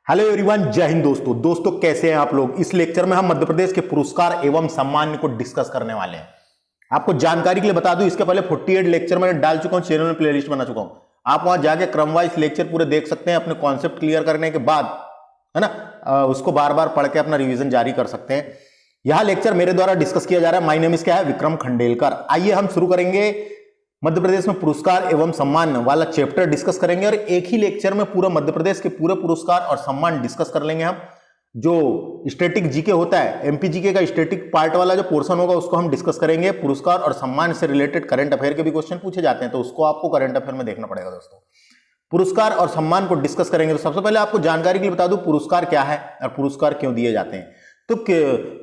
Hello everyone, जय हिंद दोस्तों कैसे हैं आप लोग। इस लेक्चर में हम मध्य प्रदेश के पुरस्कार एवं सम्मान को डिस्कस करने वाले हैं। आपको जानकारी के लिए बता दूं, इसके पहले 48 लेक्चर मैंने डाल चुका हूं, चैनल में प्लेलिस्ट बना चुका हूं। आप वहां जाके क्रम वाइज लेक्चर पूरे देख सकते हैं। अपने कॉन्सेप्ट क्लियर करने के बाद है ना, उसको बार बार पढ़ के अपना रिविजन जारी कर सकते हैं। यह लेक्चर मेरे द्वारा डिस्कस किया जा रहा है। माय नेम इज क्या है, विक्रम खंडेलकर। आइए हम शुरू करेंगे। मध्य प्रदेश में पुरस्कार एवं सम्मान वाला चैप्टर डिस्कस करेंगे और एक ही लेक्चर में पूरा मध्य प्रदेश के पूरे पुरस्कार और सम्मान डिस्कस कर लेंगे हम। जो स्टैटिक जीके होता है, एमपी जीके का स्टैटिक पार्ट वाला जो पोर्शन होगा उसको हम डिस्कस करेंगे। पुरस्कार और सम्मान से रिलेटेड करंट अफेयर के भी क्वेश्चन पूछे जाते हैं, तो उसको आपको करंट अफेयर में देखना पड़ेगा दोस्तों। पुरस्कार और सम्मान को डिस्कस करेंगे। तो सबसे पहले आपको जानकारी के लिए बता दूं पुरस्कार क्या है और पुरस्कार क्यों दिए जाते हैं। तो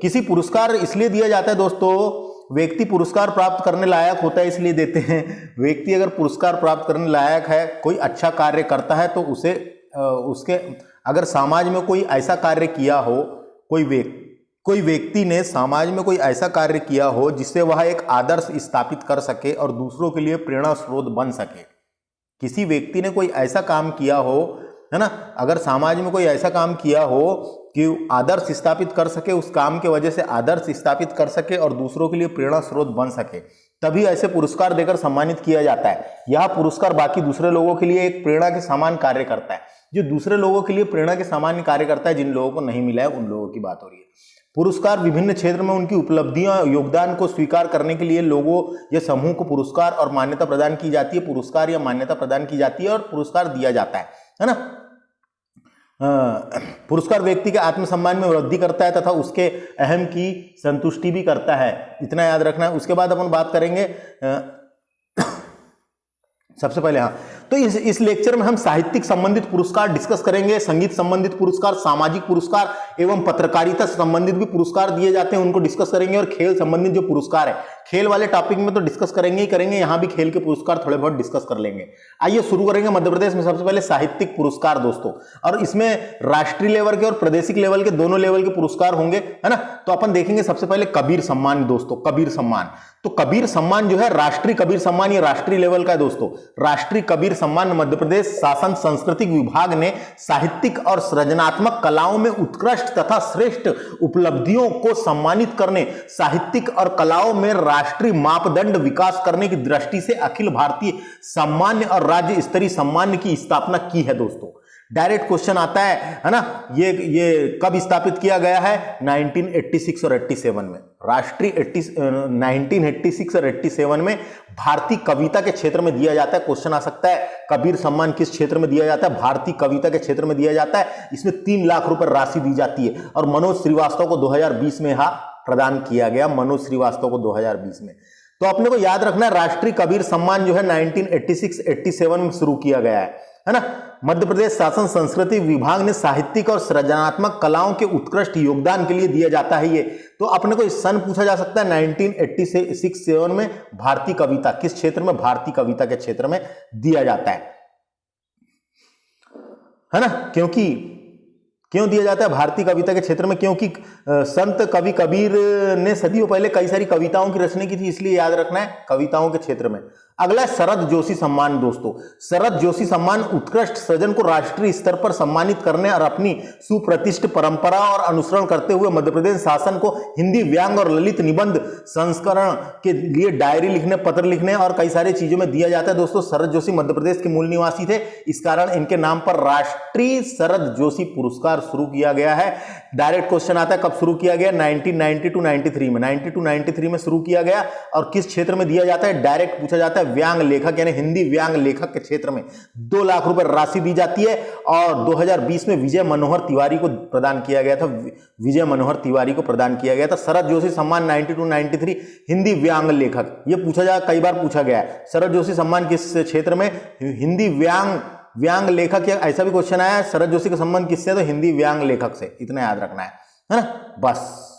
किसी पुरस्कार इसलिए दिया जाता है दोस्तों, व्यक्ति पुरस्कार प्राप्त करने लायक होता है इसलिए देते हैं। व्यक्ति अगर पुरस्कार प्राप्त करने लायक है, कोई अच्छा कार्य करता है, तो उसे उसके अगर समाज में कोई ऐसा कार्य किया हो, कोई व्यक्ति ने समाज में कोई ऐसा कार्य किया हो जिससे वह एक आदर्श स्थापित कर सके और दूसरों के लिए प्रेरणा स्रोत बन सके। किसी व्यक्ति ने कोई ऐसा काम किया हो, है ना, अगर समाज में कोई ऐसा काम किया हो कि आदर्श स्थापित कर सके, उस काम के वजह से आदर्श स्थापित कर सके और दूसरों के लिए प्रेरणा स्रोत बन सके, तभी ऐसे पुरस्कार देकर सम्मानित किया जाता है। यह पुरस्कार बाकी दूसरे लोगों के लिए एक प्रेरणा के समान कार्य करता है। जो दूसरे लोगों के लिए प्रेरणा के समान कार्य करता है, जिन लोगों को नहीं मिला है उन लोगों की बात हो रही है। पुरस्कार विभिन्न क्षेत्र में उनकी उपलब्धियां, योगदान को स्वीकार करने के लिए लोगों या समूह को पुरस्कार और मान्यता प्रदान की जाती है। पुरस्कार या मान्यता प्रदान की जाती है और पुरस्कार दिया जाता है ना। पुरस्कार व्यक्ति के आत्मसम्मान में वृद्धि करता है तथा उसके अहम की संतुष्टि भी करता है, इतना याद रखना है। उसके बाद अपन बात करेंगे सबसे पहले तो इस लेक्चर में हम साहित्यिक संबंधित पुरस्कार डिस्कस करेंगे, संगीत संबंधित पुरस्कार, सामाजिक पुरस्कार एवं पत्रकारिता से संबंधित भी पुरस्कार दिए जाते हैं, उनको डिस्कस करेंगे। और खेल संबंधित जो पुरस्कार है, खेल वाले टॉपिक में तो डिस्कस करेंगे ही करेंगे, यहां भी खेल के पुरस्कार थोड़े बहुत डिस्कस कर लेंगे। आइए शुरू करेंगे मध्य प्रदेश में सबसे पहले साहित्यिक पुरस्कार दोस्तों। और इसमें राष्ट्रीय लेवल के और प्रादेशिक लेवल के दोनों लेवल के पुरस्कार होंगे, है ना। तो अपन देखेंगे सबसे पहले कबीर सम्मान दोस्तों। कबीर सम्मान, तो कबीर सम्मान जो है राष्ट्रीय कबीर सम्मान, ये राष्ट्रीय लेवल का है दोस्तों। राष्ट्रीय कबीर सम्मान मध्य प्रदेश शासन सांस्कृतिक विभाग ने साहित्यिक और सृजनात्मक कलाओं में उत्कृष्ट तथा श्रेष्ठ उपलब्धियों को सम्मानित करने, साहित्यिक और कलाओं में राष्ट्रीय मापदंड विकास करने की दृष्टि से अखिल भारतीय सामान्य और राज्य स्तरीय सम्मान की स्थापना की है दोस्तों। डायरेक्ट क्वेश्चन आता है ना, ये कब स्थापित किया गया है? 1986 और 87 में। राष्ट्रीय 1986 और 87 में भारतीय कविता के क्षेत्र में दिया जाता है। क्वेश्चन आ सकता है कबीर सम्मान किस क्षेत्र में दिया जाता है? भारतीय कविता के क्षेत्र में दिया जाता है। इसमें 3 लाख रुपए राशि दी जाती है और मनोज श्रीवास्तव को 2020 में प्रदान किया गया। मनोज श्रीवास्तव को 2020 में। तो अपने को याद रखना है, राष्ट्रीय कबीर सम्मान जो है 1986-87 में शुरू किया गया है ना। मध्य प्रदेश शासन संस्कृति विभाग ने साहित्यिक और सृजनात्मक कलाओं के उत्कृष्ट योगदान के लिए दिया जाता है ये। तो अपने को इस सन पूछा जा सकता है 1986-87 में भारतीय कविता किस क्षेत्र में? भारतीय कविता के क्षेत्र में दिया जाता है ना। क्यों दिया जाता है भारतीय कविता के क्षेत्र में? क्योंकि संत कवि कबीर ने सदियों पहले कई सारी कविताओं की रचना की थी, इसलिए याद रखना है कविताओं के क्षेत्र में। अगला शरद जोशी सम्मान दोस्तों। शरद जोशी सम्मान उत्कृष्ट सृजन को राष्ट्रीय स्तर पर सम्मानित करने और अपनी सुप्रतिष्ठित परंपरा और अनुसरण करते हुए मध्य प्रदेश शासन को हिंदी व्यंग और ललित निबंध संस्करण के लिए डायरी लिखने, पत्र लिखने और कई सारी चीजों में दिया जाता है दोस्तों। शरद जोशी मध्य प्रदेश के मूल निवासी थे, इस कारण इनके नाम पर राष्ट्रीय शरद जोशी पुरस्कार शुरू किया गया है। डायरेक्ट क्वेश्चन आता है कब शुरू किया गया? 1992-93 में। 92-93 में शुरू किया गया और किस क्षेत्र में दिया जाता है? डायरेक्ट पूछा जाता है व्यंग लेखक यानी हिंदी व्यंग लेखक के क्षेत्र में 2 लाख रुपए राशि दी जाती है। और 2020 में विजय मनोहर तिवारी को प्रदान किया गया था। विजय मनोहर तिवारी को प्रदान किया गया था शरद जोशी सम्मान 92-93 हिंदी व्यंग लेखक। ये पूछा जा कई बार पूछा गया है, शरद जोशी सम्मान किस क्षेत्र में? हिंदी व्यंग लेखक, या ऐसा भी क्वेश्चन आया है शरद जोशी का संबंध किससे? तो हिंदी व्यंग लेखक से, इतना याद रखना है ना। बस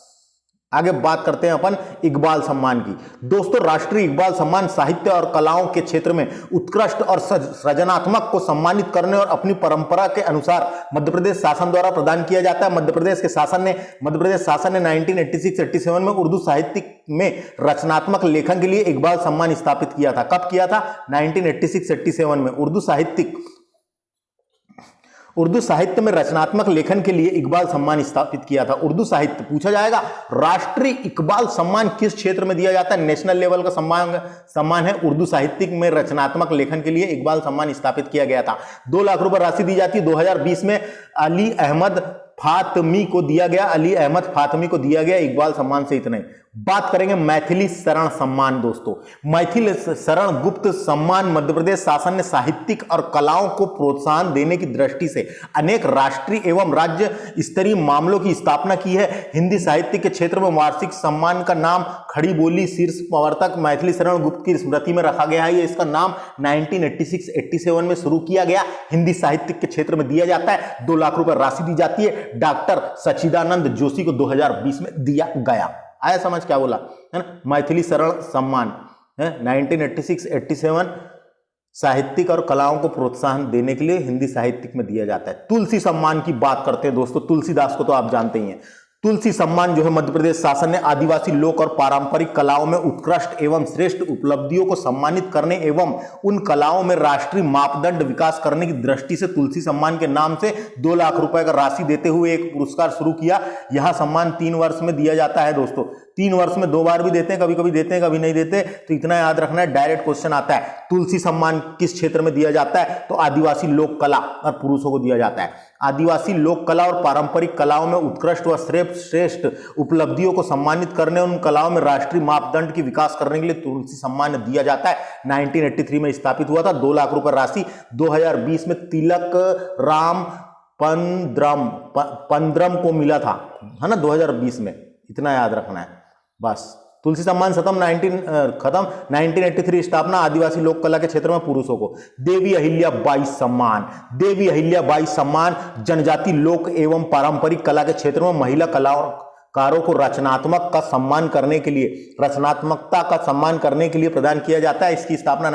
आगे बात करते हैं अपन इकबाल सम्मान की दोस्तों। राष्ट्रीय इकबाल सम्मान साहित्य और कलाओं के क्षेत्र में उत्कृष्ट और सृजनात्मक को सम्मानित करने और अपनी परंपरा के अनुसार मध्य प्रदेश शासन द्वारा प्रदान किया जाता है। मध्य प्रदेश शासन ने 1986-87 में उर्दू साहित्य में रचनात्मक लेखन के लिए इकबाल सम्मान स्थापित किया था। कब किया था? 1986-87 में। उर्दू साहित्य में रचनात्मक लेखन के लिए इकबाल सम्मान स्थापित किया था। उर्दू साहित्य पूछा जाएगा, राष्ट्रीय इकबाल सम्मान किस क्षेत्र में दिया जाता है? नेशनल लेवल का सम्मान है। उर्दू साहित्य में रचनात्मक लेखन के लिए इकबाल सम्मान स्थापित किया गया था। 2 लाख रुपए राशि दी जाती है। 2020 में अली अहमद फातमी को दिया गया, अली अहमद फातमी को दिया गया इकबाल सम्मान से इतने। बात करेंगे मैथिली शरण सम्मान दोस्तों। मैथिली शरण गुप्त सम्मान मध्य प्रदेश शासन ने साहित्यिक और कलाओं को प्रोत्साहन देने की दृष्टि से अनेक राष्ट्रीय एवं राज्य स्तरीय मामलों की स्थापना की है। हिंदी साहित्य के क्षेत्र में वार्षिक सम्मान का नाम खड़ी बोली शीर्ष प्रवर्तक मैथिली शरण गुप्त की स्मृति में रखा गया है। इसका नाम 1986-87 में शुरू किया गया। हिंदी साहित्य के क्षेत्र में दिया जाता है। 2 लाख रुपए राशि दी जाती है। डॉक्टर सच्चिदानंद जोशी को 2020 में दिया गया। आया समझ क्या बोला है ना? मैथिली शरण सम्मान 1986-87 साहित्यिक और कलाओं को प्रोत्साहन देने के लिए हिंदी साहित्य में दिया जाता है। तुलसी सम्मान की बात करते हैं दोस्तों। तुलसीदास को तो आप जानते ही हैं। तुलसी सम्मान जो है मध्य प्रदेश शासन ने आदिवासी लोक और पारंपरिक कलाओं में उत्कृष्ट एवं श्रेष्ठ उपलब्धियों को सम्मानित करने एवं उन कलाओं में राष्ट्रीय मापदंड विकास करने की दृष्टि से तुलसी सम्मान के नाम से 2 लाख रुपए का राशि देते हुए एक पुरस्कार शुरू किया। यह सम्मान 3 वर्ष में दिया जाता है दोस्तों। 3 वर्ष में 2 बार भी देते हैं, कभी कभी देते हैं, कभी नहीं देते। तो इतना याद रखना है, डायरेक्ट क्वेश्चन आता है। तुलसी सम्मान किस क्षेत्र में दिया जाता है? तो आदिवासी लोक कला और पुरुषों को दिया जाता है। आदिवासी लोक कला और पारंपरिक कलाओं में उत्कृष्ट व श्रेष्ठ उपलब्धियों को सम्मानित करने और उन कलाओं में राष्ट्रीय मापदंड की विकास करने के लिए तुलसी सम्मान दिया जाता है। 1983 में स्थापित हुआ था। 2 लाख रुपए राशि 2020 में तिलक राम पंद्रम को मिला था, है ना, 2020 में। इतना याद रखना है बस। तुलसी सम्मान खत्म 1983 स्थापना आदिवासी लोक कला के क्षेत्र में पुरुषों को। देवी अहिल्याबाई सम्मान। देवी अहिल्याबाई सम्मान जनजाति लोक एवं पारंपरिक कला के क्षेत्र में महिला कलाकारों को रचनात्मकता का सम्मान करने के लिए प्रदान किया जाता है। इसकी स्थापना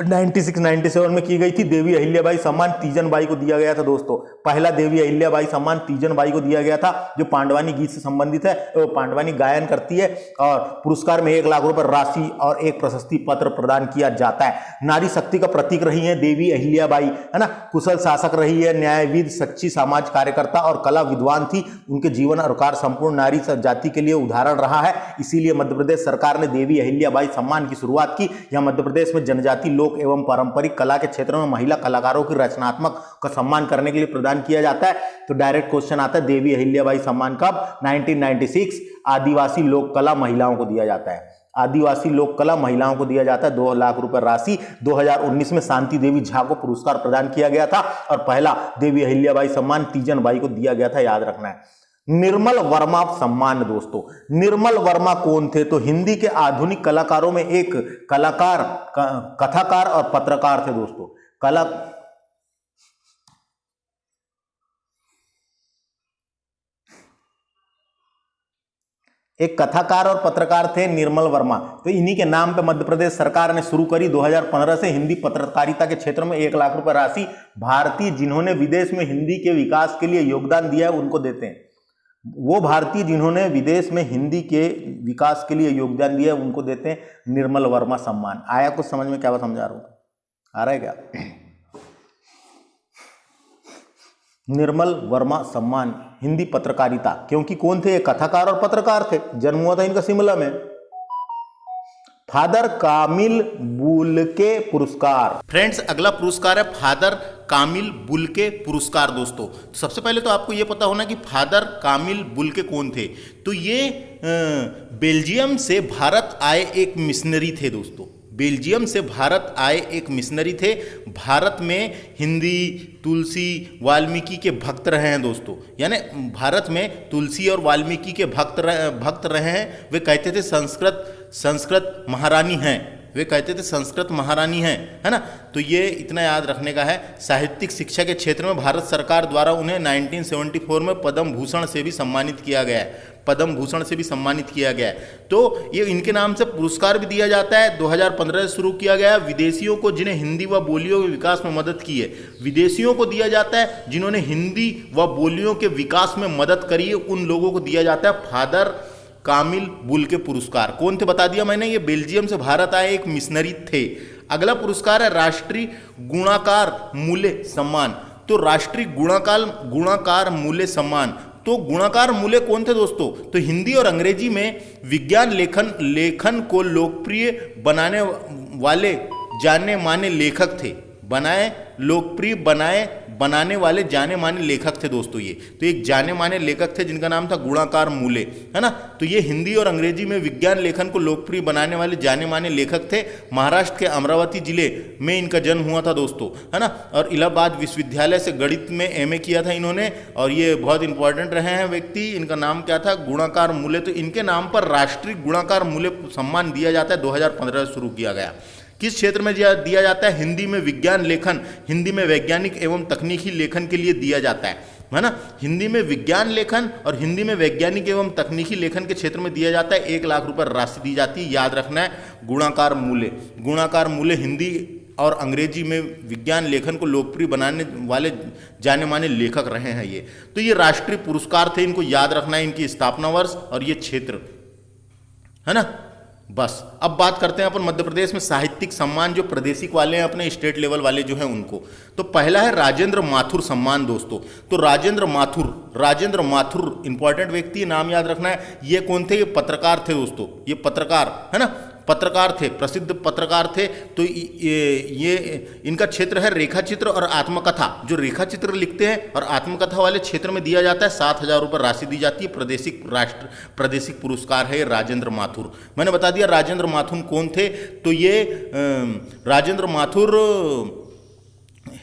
1996-97 में की गई थी। देवी अहिल्याबाई सम्मान तीजन बाई को दिया गया था दोस्तों। पहला देवी अहिल्याबाई सम्मान तीजन बाई को दिया गया था, जो पांडवानी गीत से संबंधित है। वो पांडवानी गायन करती है और पुरस्कार में 1 लाख रुपए राशि और एक प्रशस्ति पत्र प्रदान किया जाता है। नारी शक्ति का प्रतीक रही है देवी अहिल्याबाई, है ना। कुशल शासक रही है, न्यायविद, सच्ची समाज कार्यकर्ता और कला विद्वान थी। उनके जीवन और कार्य संपूर्ण नारी जाति के लिए उदाहरण रहा है। इसीलिए मध्य प्रदेश सरकार ने देवी अहिल्याबाई सम्मान की शुरुआत की। यह मध्य प्रदेश में जनजाति लोक एवं पारंपरिक कला के क्षेत्र में महिला कलाकारों की रचनात्मक का सम्मान करने के लिए प्रदान किया जाता है। तो डायरेक्ट क्वेश्चन आता है, देवी अहिल्याबाई सम्मान कब? 1996 आदिवासी लोक कला महिलाओं को दिया जाता है। आदिवासी लोक कला महिलाओं को दिया जाता है। 2 लाख रुपए राशि 2019 में शांति देवी झा को पुरस्कार प्रदान किया गया था और पहला देवी अहिल्याबाई सम्मान तीजन बाई को दिया गया था। याद रखना है। निर्मल वर्मा सम्मान दोस्तों। निर्मल वर्मा कौन थे? तो हिंदी के आधुनिक कलाकारों में एक कलाकार, कथाकार और पत्रकार थे दोस्तों। एक कथाकार और पत्रकार थे निर्मल वर्मा। तो इन्हीं के नाम पे मध्य प्रदेश सरकार ने शुरू करी 2015 से हिंदी पत्रकारिता के क्षेत्र में 1 लाख रुपए राशि भारतीय जिन्होंने विदेश में हिंदी के विकास के लिए योगदान दिया है उनको देते हैं। वो भारतीय जिन्होंने विदेश में हिंदी के विकास के लिए योगदान दिया है उनको देते हैं निर्मल वर्मा सम्मान। आया कुछ समझ में? क्या समझा रहा हूं? आ रहा है क्या? निर्मल वर्मा सम्मान हिंदी पत्रकारिता, क्योंकि कौन थे? कथाकार और पत्रकार थे। जन्म हुआ था इनका शिमला में। फादर कामिल बुल्के पुरस्कार। फ्रेंड्स, अगला पुरस्कार है फादर कामिल बुल्के पुरस्कार दोस्तों। सबसे पहले तो आपको यह पता होना कि फादर कामिल बुल्के कौन थे। तो ये बेल्जियम से भारत आए एक मिशनरी थे दोस्तों। बेल्जियम से भारत आए एक मिशनरी थे। भारत में हिंदी, तुलसी, वाल्मीकि के भक्त रहे हैं दोस्तों। यानी भारत में तुलसी और वाल्मीकि के भक्त रहे हैं। वे कहते थे संस्कृत महारानी हैं। वे कहते थे संस्कृत महारानी हैं, है ना। तो ये इतना याद रखने का है। साहित्यिक शिक्षा के क्षेत्र में भारत सरकार द्वारा उन्हें 1974 में पद्म भूषण से भी सम्मानित किया गया है। पद्म भूषण से भी सम्मानित किया गया है। तो ये इनके नाम से पुरस्कार भी दिया जाता है। 2015 से शुरू किया गया। विदेशियों को जिन्हें हिंदी व बोलियों के विकास में मदद की है, विदेशियों को दिया जाता है जिन्होंने हिंदी व बोलियों के विकास में मदद करी है, उन लोगों को दिया जाता है फादर कामिल बुल्के पुरस्कार। कौन थे बता दिया मैंने, ये बेल्जियम से भारत आए एक मिशनरी थे। अगला पुरस्कार है राष्ट्रीय गुणाकार मूल्य सम्मान। तो राष्ट्रीय गुणाकार मूल्य सम्मान, तो गुणाकार मूल्य कौन थे दोस्तों? तो हिंदी और अंग्रेजी में विज्ञान लेखन को लोकप्रिय बनाने वाले जाने माने लेखक थे। बनाने वाले जाने माने लेखक थे दोस्तों ये। तो एक जाने माने लेखक थे जिनका नाम था गुणाकार मूल्य, है ना। तो ये हिंदी और अंग्रेजी में विज्ञान लेखन को लोकप्रिय बनाने वाले जाने माने लेखक थे। महाराष्ट्र के अमरावती जिले में इनका जन्म हुआ था दोस्तों, है ना। और इलाहाबाद विश्वविद्यालय से गणित में एमए किया था इन्होंने, और ये बहुत इंपॉर्टेंट रहे हैं व्यक्ति। इनका नाम क्या था? गुणाकार मूल्य। तो इनके नाम पर राष्ट्रीय गुणाकार मूल्य सम्मान दिया जाता है, 2015 शुरू किया गया। किस क्षेत्र में दिया जाता है? हिंदी में विज्ञान लेखन, हिंदी में वैज्ञानिक एवं तकनीकी लेखन के लिए दिया जाता है ना। हिंदी में विज्ञान लेखन और हिंदी में वैज्ञानिक एवं तकनीकी लेखन के क्षेत्र में दिया जाता है। 1 लाख रुपए राशि दी जाती है। याद रखना है गुणाकार मूल्य हिंदी और अंग्रेजी में विज्ञान लेखन को लोकप्रिय बनाने वाले जाने माने लेखक रहे हैं ये। तो ये राष्ट्रीय पुरस्कार थे, इनको याद रखना है, इनकी स्थापना वर्ष और ये क्षेत्र, है ना। बस अब बात करते हैं अपन मध्य प्रदेश में साहित्यिक सम्मान जो प्रादेशिक वाले हैं, अपने स्टेट लेवल वाले जो हैं उनको। तो पहला है राजेंद्र माथुर सम्मान दोस्तों। तो राजेंद्र माथुर इंपॉर्टेंट व्यक्ति, नाम याद रखना है। ये कौन थे? ये पत्रकार थे दोस्तों, ये पत्रकार, है ना, पत्रकार थे, प्रसिद्ध पत्रकार थे। तो ये इनका क्षेत्र है रेखा चित्र और आत्मकथा। जो रेखा चित्र लिखते हैं और आत्मकथा वाले क्षेत्र में दिया जाता है 7,000 रुपये राशि दी जाती है। प्रादेशिक पुरस्कार है राजेंद्र माथुर। मैंने बता दिया राजेंद्र माथुर कौन थे। तो ये राजेंद्र माथुर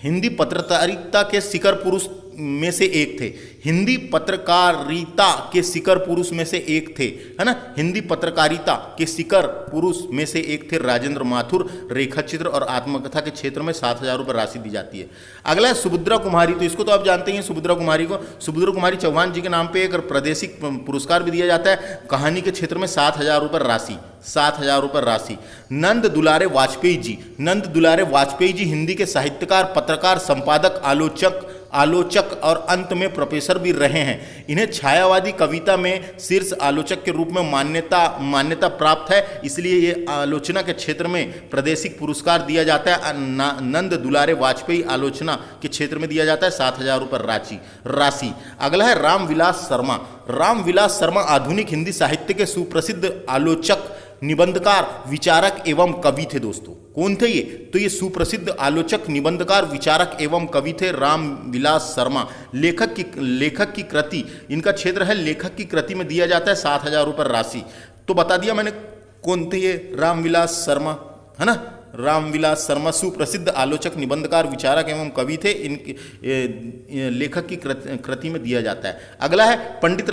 हिंदी पत्रकारिता के शिखर पुरुष में से एक थे। हिंदी पत्रकारिता के शिखर पुरुष में से एक थे, है ना। हिंदी पत्रकारिता के शिखर पुरुष में से एक थे राजेंद्र माथुर। रेखा चित्र और आत्मकथा के क्षेत्र में 7,000 रुपये राशि दी जाती है। अगला है सुभद्रा कुमारी। तो इसको तो आप जानते हैं, सुभद्रा कुमारी को। सुभद्रा कुमारी चौहान जी के नाम पे एक प्रादेशिक पुरस्कार भी दिया जाता है। कहानी के क्षेत्र में 7,000 रुपये राशि, 7,000 रुपये राशि। नंद दुलारे वाजपेयी जी हिंदी के साहित्यकार, पत्रकार, संपादक, आलोचक और अंत में प्रोफेसर भी रहे हैं। इन्हें छायावादी कविता में शीर्ष आलोचक के रूप में मान्यता प्राप्त है, इसलिए ये आलोचना के क्षेत्र में प्रादेशिक पुरस्कार दिया जाता है। नंद दुलारे वाजपेयी आलोचना के क्षेत्र में दिया जाता है 7,000 रुपये राशि। अगला है रामविलास शर्मा आधुनिक हिंदी साहित्य के सुप्रसिद्ध आलोचक, निबंधकार, विचारक एवं कवि थे दोस्तों। कौन थे ये? तो ये सुप्रसिद्ध आलोचक, निबंधकार, विचारक एवं कवि थे रामविलास शर्मा। लेखक की कृति, इनका क्षेत्र है लेखक की कृति में दिया जाता है 7,000 रुपये राशि। तो बता दिया मैंने कौन थे ये रामविलास शर्मा, है ना। रामविलास शर्मा सुप्रसिद्ध आलोचक, निबंधकार, विचारक एवं कवि थे। इनके लेखक की कृति में दिया जाता है। अगला है पंडित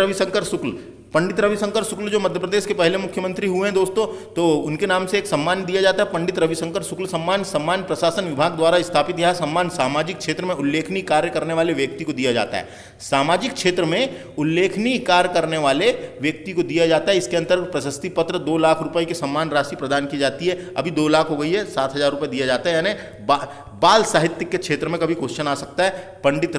रविशंकर शुक्ल जो मध्य प्रदेश के पहले मुख्यमंत्री हुए हैं दोस्तों। तो उनके नाम से एक सम्मान दिया जाता है, पंडित रविशंकर शुक्ल सम्मान प्रशासन विभाग द्वारा स्थापित। यह सम्मान सामाजिक क्षेत्र में उल्लेखनीय कार्य करने वाले व्यक्ति को दिया जाता है। सामाजिक क्षेत्र में उल्लेखनीय कार्य करने वाले व्यक्ति को दिया जाता है। इसके अंतर्गत प्रशस्ति पत्र 2 लाख रुपए की सम्मान राशि प्रदान की जाती है। अभी 2 लाख हो गई है, 7,000 रुपये दिया जाता है। यानी बाल साहित्य के क्षेत्र में कभी क्वेश्चन आ सकता है। पंडित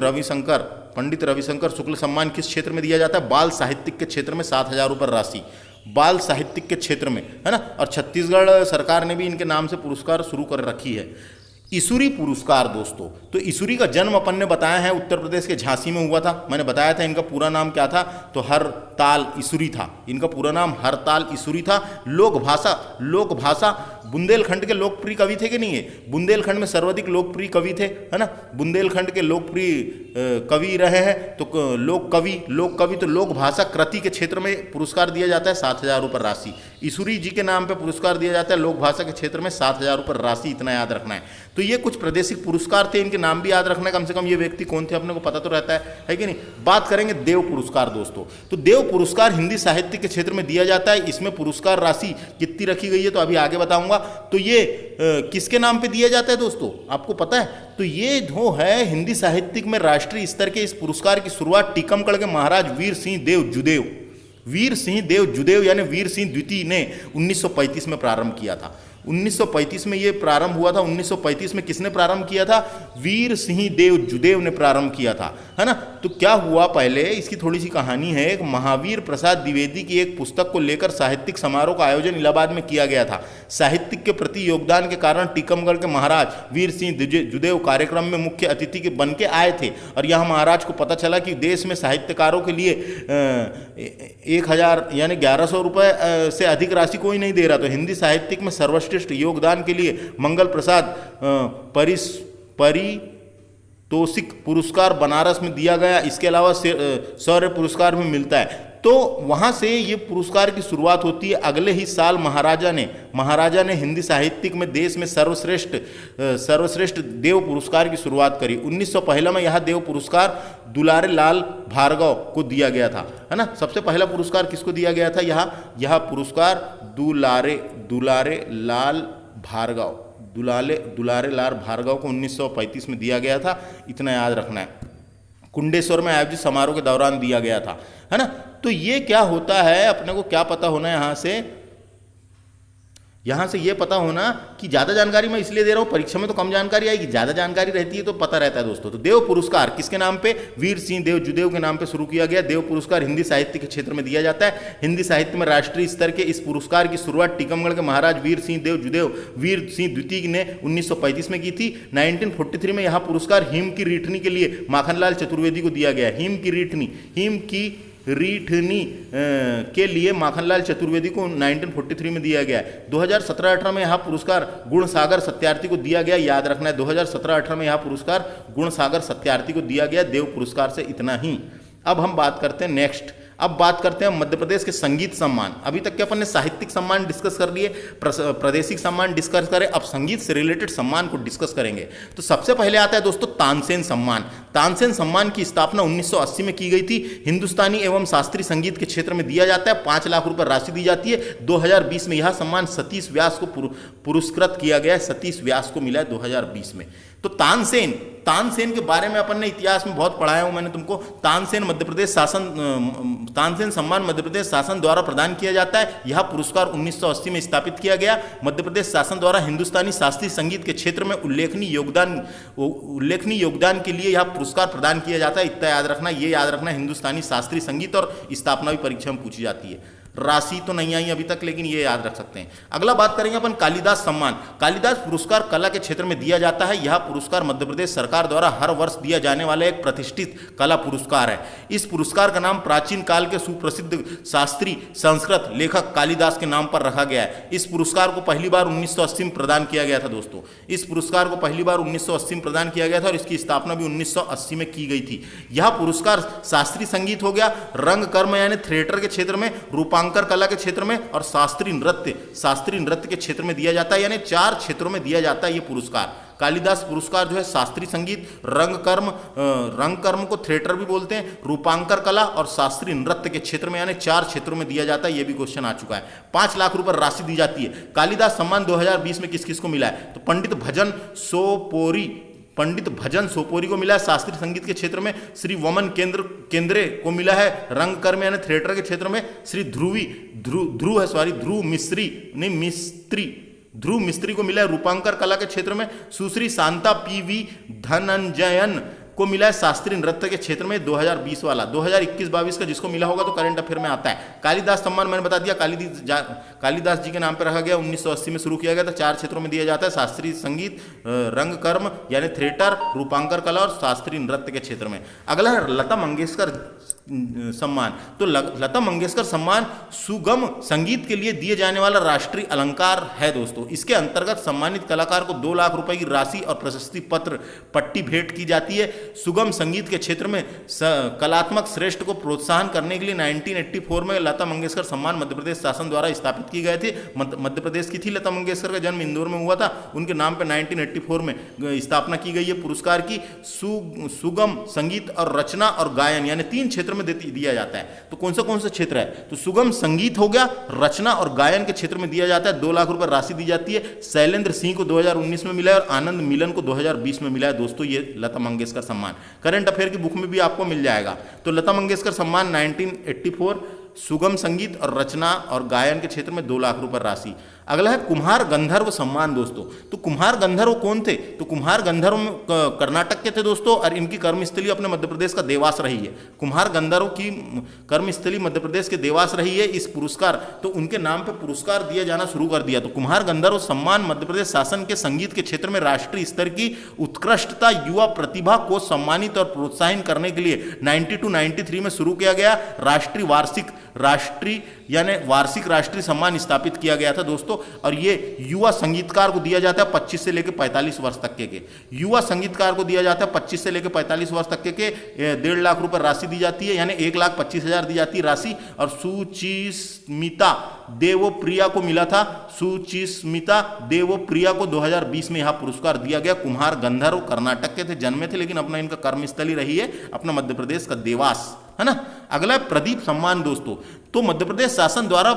रविशंकर शुक्ल सम्मान किस क्षेत्र में दिया जाता है? बाल साहित्यिक के क्षेत्र में 7,000 रुपये राशि, बाल साहित्यिक के क्षेत्र में, है ना। और छत्तीसगढ़ सरकार ने भी इनके नाम से पुरस्कार शुरू कर रखी है। ईसुरी पुरस्कार दोस्तों। तो ईसुरी का जन्म अपन ने बताया है उत्तर प्रदेश के झांसी में हुआ था। मैंने बताया था इनका पूरा नाम क्या था, तो हरताल ईसुरी था। इनका पूरा नाम हरताल ईसुरी था। लोक भाषा बुंदेलखंड के लोकप्रिय कवि थे कि नहीं है? बुंदेलखंड में सर्वाधिक लोकप्रिय कवि थे, है ना। बुंदेलखंड के लोकप्रिय कवि रहे हैं। तो लोक कवि तो लोक भाषा कृति के क्षेत्र में पुरस्कार दिया जाता है 7,000 रुपये राशि। ईसुरी जी के नाम पे पुरस्कार दिया जाता है लोक भाषा के क्षेत्र में 7,000 रुपये राशि। इतना याद रखना है। तो ये कुछ प्रादेशिक पुरस्कार थे, इनके नाम भी याद रखना है। कम से कम ये व्यक्ति कौन थे अपने को पता तो रहता है कि नहीं। बात करेंगे देव पुरस्कार दोस्तों। तो देव पुरस्कार हिंदी साहित्य के क्षेत्र में दिया जाता है। इसमें पुरस्कार राशि कितनी रखी गई है तो अभी आगे बताऊंगा। तो ये किसके नाम पे दिया जाता है दोस्तों, आपको पता है? तो ये जो है हिंदी साहित्य में राष्ट्रीय स्तर के इस पुरस्कार की शुरुआत टीकमगढ़ के महाराज वीर सिंह देव जुदेव यानी वीर सिंह द्वितीय ने 1935 में प्रारंभ किया था। 1935 में ये प्रारंभ हुआ था। 1935 में किसने प्रारंभ किया था? वीर सिंह देव जुदेव ने प्रारंभ किया था, है ना। तो क्या हुआ, पहले इसकी थोड़ी सी कहानी है। एक महावीर प्रसाद द्विवेदी की एक पुस्तक को लेकर साहित्यिक समारोह का आयोजन इलाहाबाद में किया गया था। साहित्य के प्रति योगदान के कारण टीकमगढ़ के महाराज वीर सिंह जुदेव कार्यक्रम में मुख्य अतिथि के बन के आए थे। और यहाँ महाराज को पता चला कि देश में साहित्यकारों के लिए 1000 यानी 1100 रुपये से अधिक राशि कोई नहीं दे रहा। तो हिंदी साहित्यिक में सर्वश्रेष्ठ योगदान के लिए मंगल प्रसाद पारितोषिक पुरस्कार बनारस में दिया गया। इसके अलावा शौर्य पुरस्कार भी मिलता है। तो वहाँ से ये पुरस्कार की शुरुआत होती है। अगले ही साल महाराजा ने हिंदी साहित्यिक में देश में सर्वश्रेष्ठ देव पुरस्कार की शुरुआत करी। 1901 में यह देव पुरस्कार दुलारे लाल भार्गव को दिया गया था, है ना। सबसे पहला पुरस्कार किसको दिया गया था? यह पुरस्कार दुलारे लाल भार्गव को 1935 में दिया गया था। इतना याद रखना है। कुंडेश्वर में आयोजित समारोह के दौरान दिया गया था, है ना। तो ये क्या होता है, अपने को क्या पता होना है यहाँ से ये पता होना कि ज़्यादा जानकारी मैं इसलिए दे रहा हूँ, परीक्षा में तो कम जानकारी आएगी, ज़्यादा जानकारी रहती है तो पता रहता है दोस्तों। तो देव पुरस्कार किसके नाम पे? वीर सिंह देव जुदेव के नाम पे शुरू किया गया। देव पुरस्कार हिंदी साहित्य के क्षेत्र में दिया जाता है। हिंदी साहित्य में राष्ट्रीय स्तर के इस पुरस्कार की शुरुआत टीकमगढ़ के महाराज वीर सिंह देव जुदेव वीर सिंह द्वितीय ने 1935 में की थी। 1943 में यह पुरस्कार हिम की रीठनी के लिए माखनलाल चतुर्वेदी को दिया गया। हिम की रीठनी के लिए माखनलाल चतुर्वेदी को 1943 में दिया गया। 2017-18 में यह पुरस्कार गुणसागर सत्यार्थी को दिया गया। याद रखना है, 2017-18 में यह पुरस्कार गुणसागर सत्यार्थी को दिया गया। देव पुरस्कार से इतना ही। अब हम बात करते हैं नेक्स्ट। अब बात करते हैं मध्य प्रदेश के संगीत सम्मान। अभी तक के अपन ने साहित्यिक सम्मान डिस्कस कर लिए, प्रादेशिक सम्मान डिस्कस करें, अब संगीत से रिलेटेड सम्मान को डिस्कस करेंगे। तो सबसे पहले आता है दोस्तों तानसेन सम्मान। तानसेन सम्मान की स्थापना 1980 में की गई थी। हिंदुस्तानी एवं शास्त्रीय संगीत के क्षेत्र में दिया जाता है। 5 लाख रुपए राशि दी जाती है। 2020 में यह सम्मान सतीश व्यास को पुरस्कृत किया गया है। सतीश व्यास को मिला है 2020 में। तो तानसेन के बारे में अपन ने इतिहास में बहुत पढ़ाया हूं मैंने तुमको। तानसेन सम्मान मध्य प्रदेश शासन द्वारा प्रदान किया जाता है। यह पुरस्कार 1980 में स्थापित किया गया। मध्य प्रदेश शासन द्वारा हिंदुस्तानी शास्त्रीय संगीत के क्षेत्र में उल्लेखनीय योगदान के लिए यह पुरस्कार प्रदान किया जाता है। इतना याद रखना, ये याद रखना, हिंदुस्तानी शास्त्रीय संगीत और स्थापना भी परीक्षा में पूछी जाती है। राशि तो नहीं आई अभी तक, लेकिन ये याद रख सकते हैं। अगला बात करेंगे अपन कालिदास सम्मान। कालिदास पुरस्कार कला के क्षेत्र में दिया जाता है। यह पुरस्कार मध्य प्रदेश सरकार द्वारा हर वर्ष दिया जाने वाला एक प्रतिष्ठित कला पुरस्कार है। इस पुरस्कार का नाम प्राचीन काल के सुप्रसिद्ध शास्त्रीय संस्कृत लेखक कालिदास के नाम पर रखा गया है। इस पुरस्कार को पहली बार 1980 में प्रदान किया गया था दोस्तों। इस पुरस्कार को पहली बार 1980 में प्रदान किया गया था और इसकी स्थापना भी 1980 में की गई थी। यह पुरस्कार शास्त्रीय संगीत हो गया, रंग कर्म यानी थिएटर के क्षेत्र में, रूपांकर कला के क्षेत्र में और शास्त्रीय नृत्य के क्षेत्र में दिया जाता है। यानी 4 क्षेत्रों में दिया जाता है ये पुरस्कार। कालिदास पुरस्कार जो है शास्त्रीय संगीत, रंग कर्म को थिएटर भी बोलते हैं, रूपांकर कला और शास्त्रीय नृत्य के क्षेत्र में, यानी 4 क्षेत्रों में दिया जाता है। ये भी क्वेश्चन आ चुका है। 5 लाख रुपए राशि दी जाती है। कालिदास सम्मान 2020 में किस किस को मिला है? तो पंडित भजन सोपोरी को मिला है शास्त्रीय संगीत के क्षेत्र में। श्री वमन केंद्रे को मिला है रंग कर्म यानी थिएटर के क्षेत्र में। श्री ध्रुव मिस्त्री को मिला है रूपांकर कला के क्षेत्र में। सुश्री शांता पीवी धनंजयन को मिला है शास्त्रीय नृत्य के क्षेत्र में। 2020 वाला 2021-22 का जिसको मिला होगा तो करंट अफेयर में आता है। कालिदास सम्मान मैंने बता दिया, कालिदास जी के नाम पर रखा गया। 1980 में शुरू किया गया था। 4 क्षेत्रों में दिया जाता है, शास्त्रीय संगीत, रंग कर्म यानी थिएटर, रूपांकर कला और शास्त्रीय नृत्य के क्षेत्र में। अगला है लता मंगेशकर सम्मान। तो लता मंगेशकर सम्मान सुगम संगीत के लिए दिए जाने वाला राष्ट्रीय अलंकार है दोस्तों। इसके अंतर्गत सम्मानित कलाकार को 2 लाख रुपए की राशि और प्रशस्ति पट्टी भेंट की जाती है। सुगम संगीत के क्षेत्र में कलात्मक श्रेष्ठ को प्रोत्साहन करने के लिए 1984 में लता मंगेशकर सम्मान मध्य प्रदेश शासन द्वारा स्थापित किए गए थे। मध्य प्रदेश की थी लता मंगेशकर का जन्म इंदौर में हुआ था। उनके नाम पर 1984 में स्थापना की गई है पुरस्कार की। सुगम संगीत और रचना और गायन यानी 3 क्षेत्र में दिया जाता है। तो कौन सा क्षेत्र है? तो सुगम संगीत हो गया, रचना और गायन के क्षेत्र में दिया जाता है। 2 लाख रुपए राशि दी जाती है। शैलेंद्र सिंह को 2019 में मिला है और आनंद मिलन को 2020 में मिला है दोस्तों ये लता मंगेशकर सम्मान। करंट अफेयर की बुक में भी आपको मिल जाएगा। तो लता मंगेशकर सम्मान 1984 सुगम संगीत और रचना और गायन के क्षेत्र में 2 लाख रुपए राशि। अगला है कुम्हार गंधर्व सम्मान दोस्तों। तो कुम्हार गंधर्व कौन थे? तो कुम्हार गंधर्व कर्नाटक के थे दोस्तों, और इनकी कर्मस्थली अपने मध्य प्रदेश का देवास रही है। कुम्हार गंधर्व की कर्मस्थली मध्य प्रदेश के देवास रही है। इस पुरस्कार, तो उनके नाम पे पुरस्कार दिया जाना शुरू कर दिया। तो कुम्हार गंधर्व सम्मान मध्य प्रदेश शासन के संगीत के क्षेत्र में राष्ट्रीय स्तर की उत्कृष्टता युवा प्रतिभा को सम्मानित और प्रोत्साहित करने के लिए 92-93 में शुरू किया गया वार्षिक राष्ट्रीय सम्मान स्थापित किया गया था दोस्तों। और ये युवा संगीतकार को दिया जाता है 25 से लेकर 45 वर्ष तक के युवा संगीतकार को दिया जाता है 25 से लेकर 45 वर्ष तक के 1.5 लाख रुपए राशि दी जाती है, यानी 1,25,000 दी जाती है राशि। और सुचिस्मिता देवप्रिया को मिला था, सुचिस्मिता देवप्रिया को 2020 में यह पुरस्कार दिया गया। कुम्हार गंधर्व कर्नाटक के थे, जन्मे थे, लेकिन अपना इनका कर्मस्थली रही है अपना मध्य प्रदेश का देवास, है ना। अगला है प्रदीप सम्मान दोस्तों। तो मध्य प्रदेश शासन द्वारा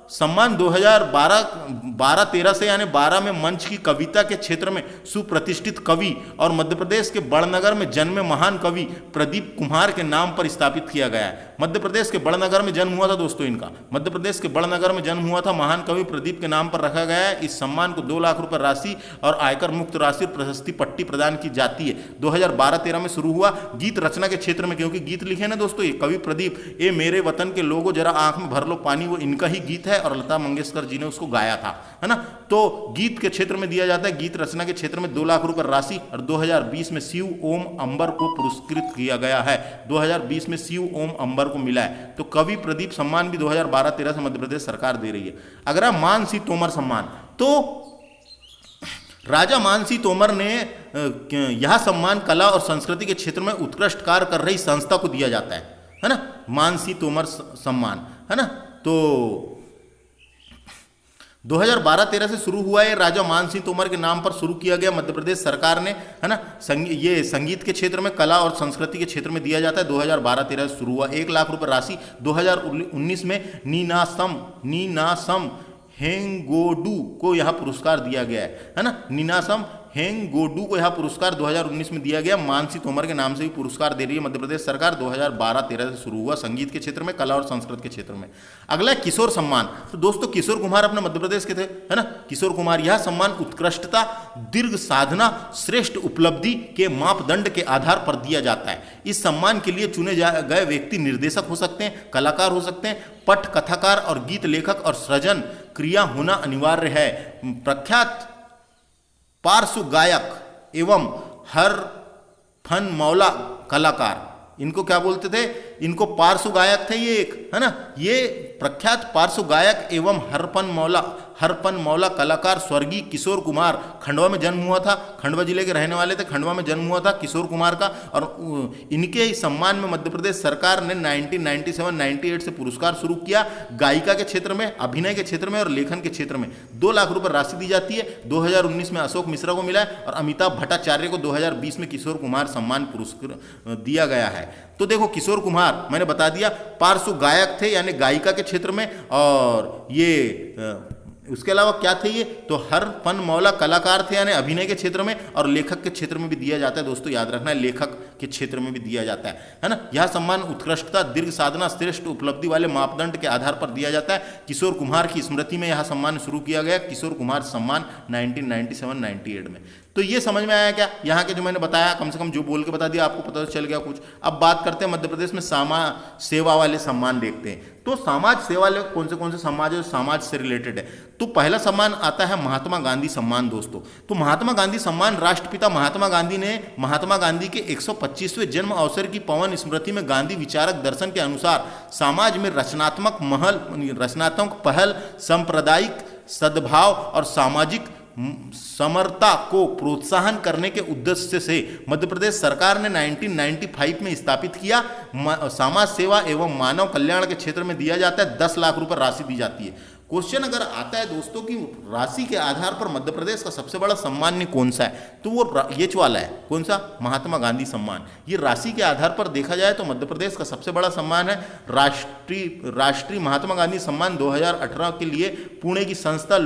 सम्मान 2012-13 से यानी 12 में मंच की कविता के क्षेत्र में सुप्रतिष्ठित कवि और मध्य प्रदेश के बड़नगर में जन्मे महान कवि प्रदीप कुम्हार के नाम पर स्थापित किया गया है। मध्य प्रदेश के बड़नगर में जन्म हुआ था दोस्तों इनका, मध्य प्रदेश के बड़नगर में जन्म हुआ था, महान कवि प्रदीप के नाम पर रखा गया है। इस सम्मान को 2 लाख रुपए राशि और आयकर मुक्त राशि और प्रशस्ति पट्टी प्रदान की जाती है। 2012-13 में शुरू हुआ। गीत रचना के क्षेत्र में, क्योंकि गीत लिखे ना दोस्तों ये कवि प्रदीप, ये मेरे वतन के लोगों जरा आंख में भर लो पानी, वो इनका ही गीत है और लता मंगेशकर जी ने उसको गाया था, है ना। तो गीत के क्षेत्र में दिया जाता है, गीत रचना के क्षेत्र में 2 लाख रुपए राशि। और 2020 में शिव ओम अंबर को पुरस्कृत किया गया है, 2020 में शिव ओम अंबर को मिला है। तो कवि प्रदीप सम्मान भी 2012-13 से मध्य प्रदेश सरकार दे रही है। अगर मान सिंह तोमर सम्मान, तो राजा मान सिंह तोमर ने यह सम्मान कला और संस्कृति के क्षेत्र में उत्कृष्ट कार्य कर रही संस्था को दिया जाता है ना, मान सिंह तोमर सम्मान, है ना। तो 2012-13 से शुरू हुआ है, राजा मान सिंह तोमर के नाम पर शुरू किया गया मध्य प्रदेश सरकार ने, है ना। ये संगीत के क्षेत्र में, कला और संस्कृति के क्षेत्र में दिया जाता है। 2012-13 से शुरू हुआ। 1 लाख रुपए राशि। 2019 में नीनासम हेंगोडू को यह पुरस्कार दिया गया है ना। नीनासम हेंगोडू को यह पुरस्कार 2019 में दिया गया। मान सिंह तोमर के नाम से भी पुरस्कार दे रही है मध्य प्रदेश सरकार। 2012-13 से शुरू हुआ संगीत के क्षेत्र में, कला और संस्कृत के क्षेत्र में। अगला है किशोर सम्मान। तो दोस्तों किशोर कुमार अपने मध्य प्रदेश के थे, है ना। किशोर कुमार, यह सम्मान उत्कृष्टता, दीर्घ साधना, श्रेष्ठ उपलब्धि के मापदंड के आधार पर दिया जाता है। इस सम्मान के लिए चुने गए व्यक्ति निर्देशक हो सकते हैं, कलाकार हो सकते हैं, पट कथाकार और गीत लेखक और सृजन क्रिया होना अनिवार्य है। प्रख्यात पार्श्व गायक एवं हर फन मौला कलाकार, इनको क्या बोलते थे? इनको पार्श्व गायक थे ये एक, है ना। ये प्रख्यात पार्श्व गायक एवं हरपन मौला कलाकार स्वर्गीय किशोर कुमार, खंडवा में जन्म हुआ था, खंडवा जिले के रहने वाले थे, खंडवा में जन्म हुआ था किशोर कुमार का। और इनके सम्मान में मध्य प्रदेश सरकार ने 1997-98 से पुरस्कार शुरू किया। गायिका के क्षेत्र में, अभिनय के क्षेत्र में और लेखन के क्षेत्र में 2 लाख रुपए राशि दी जाती है। 2019 में अशोक मिश्रा को मिला है और अमिताभ भट्टाचार्य को 2020 में किशोर कुमार सम्मान पुरस्कार दिया गया है। तो देखो किशोर कुमार मैंने बता दिया पार्श्व गायक थे यानी गायिका के क्षेत्र में, और ये उसके अलावा क्या थे ये? तो हर फन मौला कलाकार थे यानी अभिनय के क्षेत्र में, और लेखक के क्षेत्र में भी दिया जाता है। दोस्तों याद रखना है, लेखक के क्षेत्र में भी दिया जाता है ना। यह सम्मान उत्कृष्टता, दीर्घ साधना, श्रेष्ठ उपलब्धि वाले मापदंड के आधार पर दिया जाता है। किशोर कुमार की स्मृति में यह सम्मान शुरू किया गया, किशोर कुमार सम्मान 1997-98 में। तो ये समझ में आया क्या? यहाँ के जो मैंने बताया, कम से कम जो बोल के बता दिया आपको पता तो चल गया कुछ। अब बात करते हैं मध्य प्रदेश में समाज सेवा वाले सम्मान देखते हैं। तो समाज सेवा वाले कौन से समाज है, समाज से रिलेटेड है। तो पहला सम्मान आता है महात्मा गांधी सम्मान दोस्तों। तो महात्मा गांधी सम्मान राष्ट्रपिता महात्मा गांधी ने महात्मा गांधी के 125वें जन्म अवसर की पावन स्मृति में गांधी विचारक दर्शन के अनुसार समाज में रचनात्मक पहल, सांप्रदायिक सद्भाव और सामाजिक समरता को प्रोत्साहन करने के उद्देश्य से मध्य प्रदेश सरकार ने 1995 में स्थापित किया। समाज सेवा एवं मानव कल्याण के क्षेत्र में दिया जाता है 10 लाख रुपए राशि दी जाती है। क्वेश्चन अगर आता है दोस्तों कि राशि के आधार पर मध्य प्रदेश का सबसे बड़ा सम्मान कौन सा है, तो वो ये वाला है। कौन सा? महात्मा गांधी सम्मान। ये राशि के आधार पर देखा जाए तो मध्य प्रदेश का सबसे बड़ा सम्मान है राष्ट्रीय महात्मा गांधी सम्मान 2018 के लिए पुणे की संस्था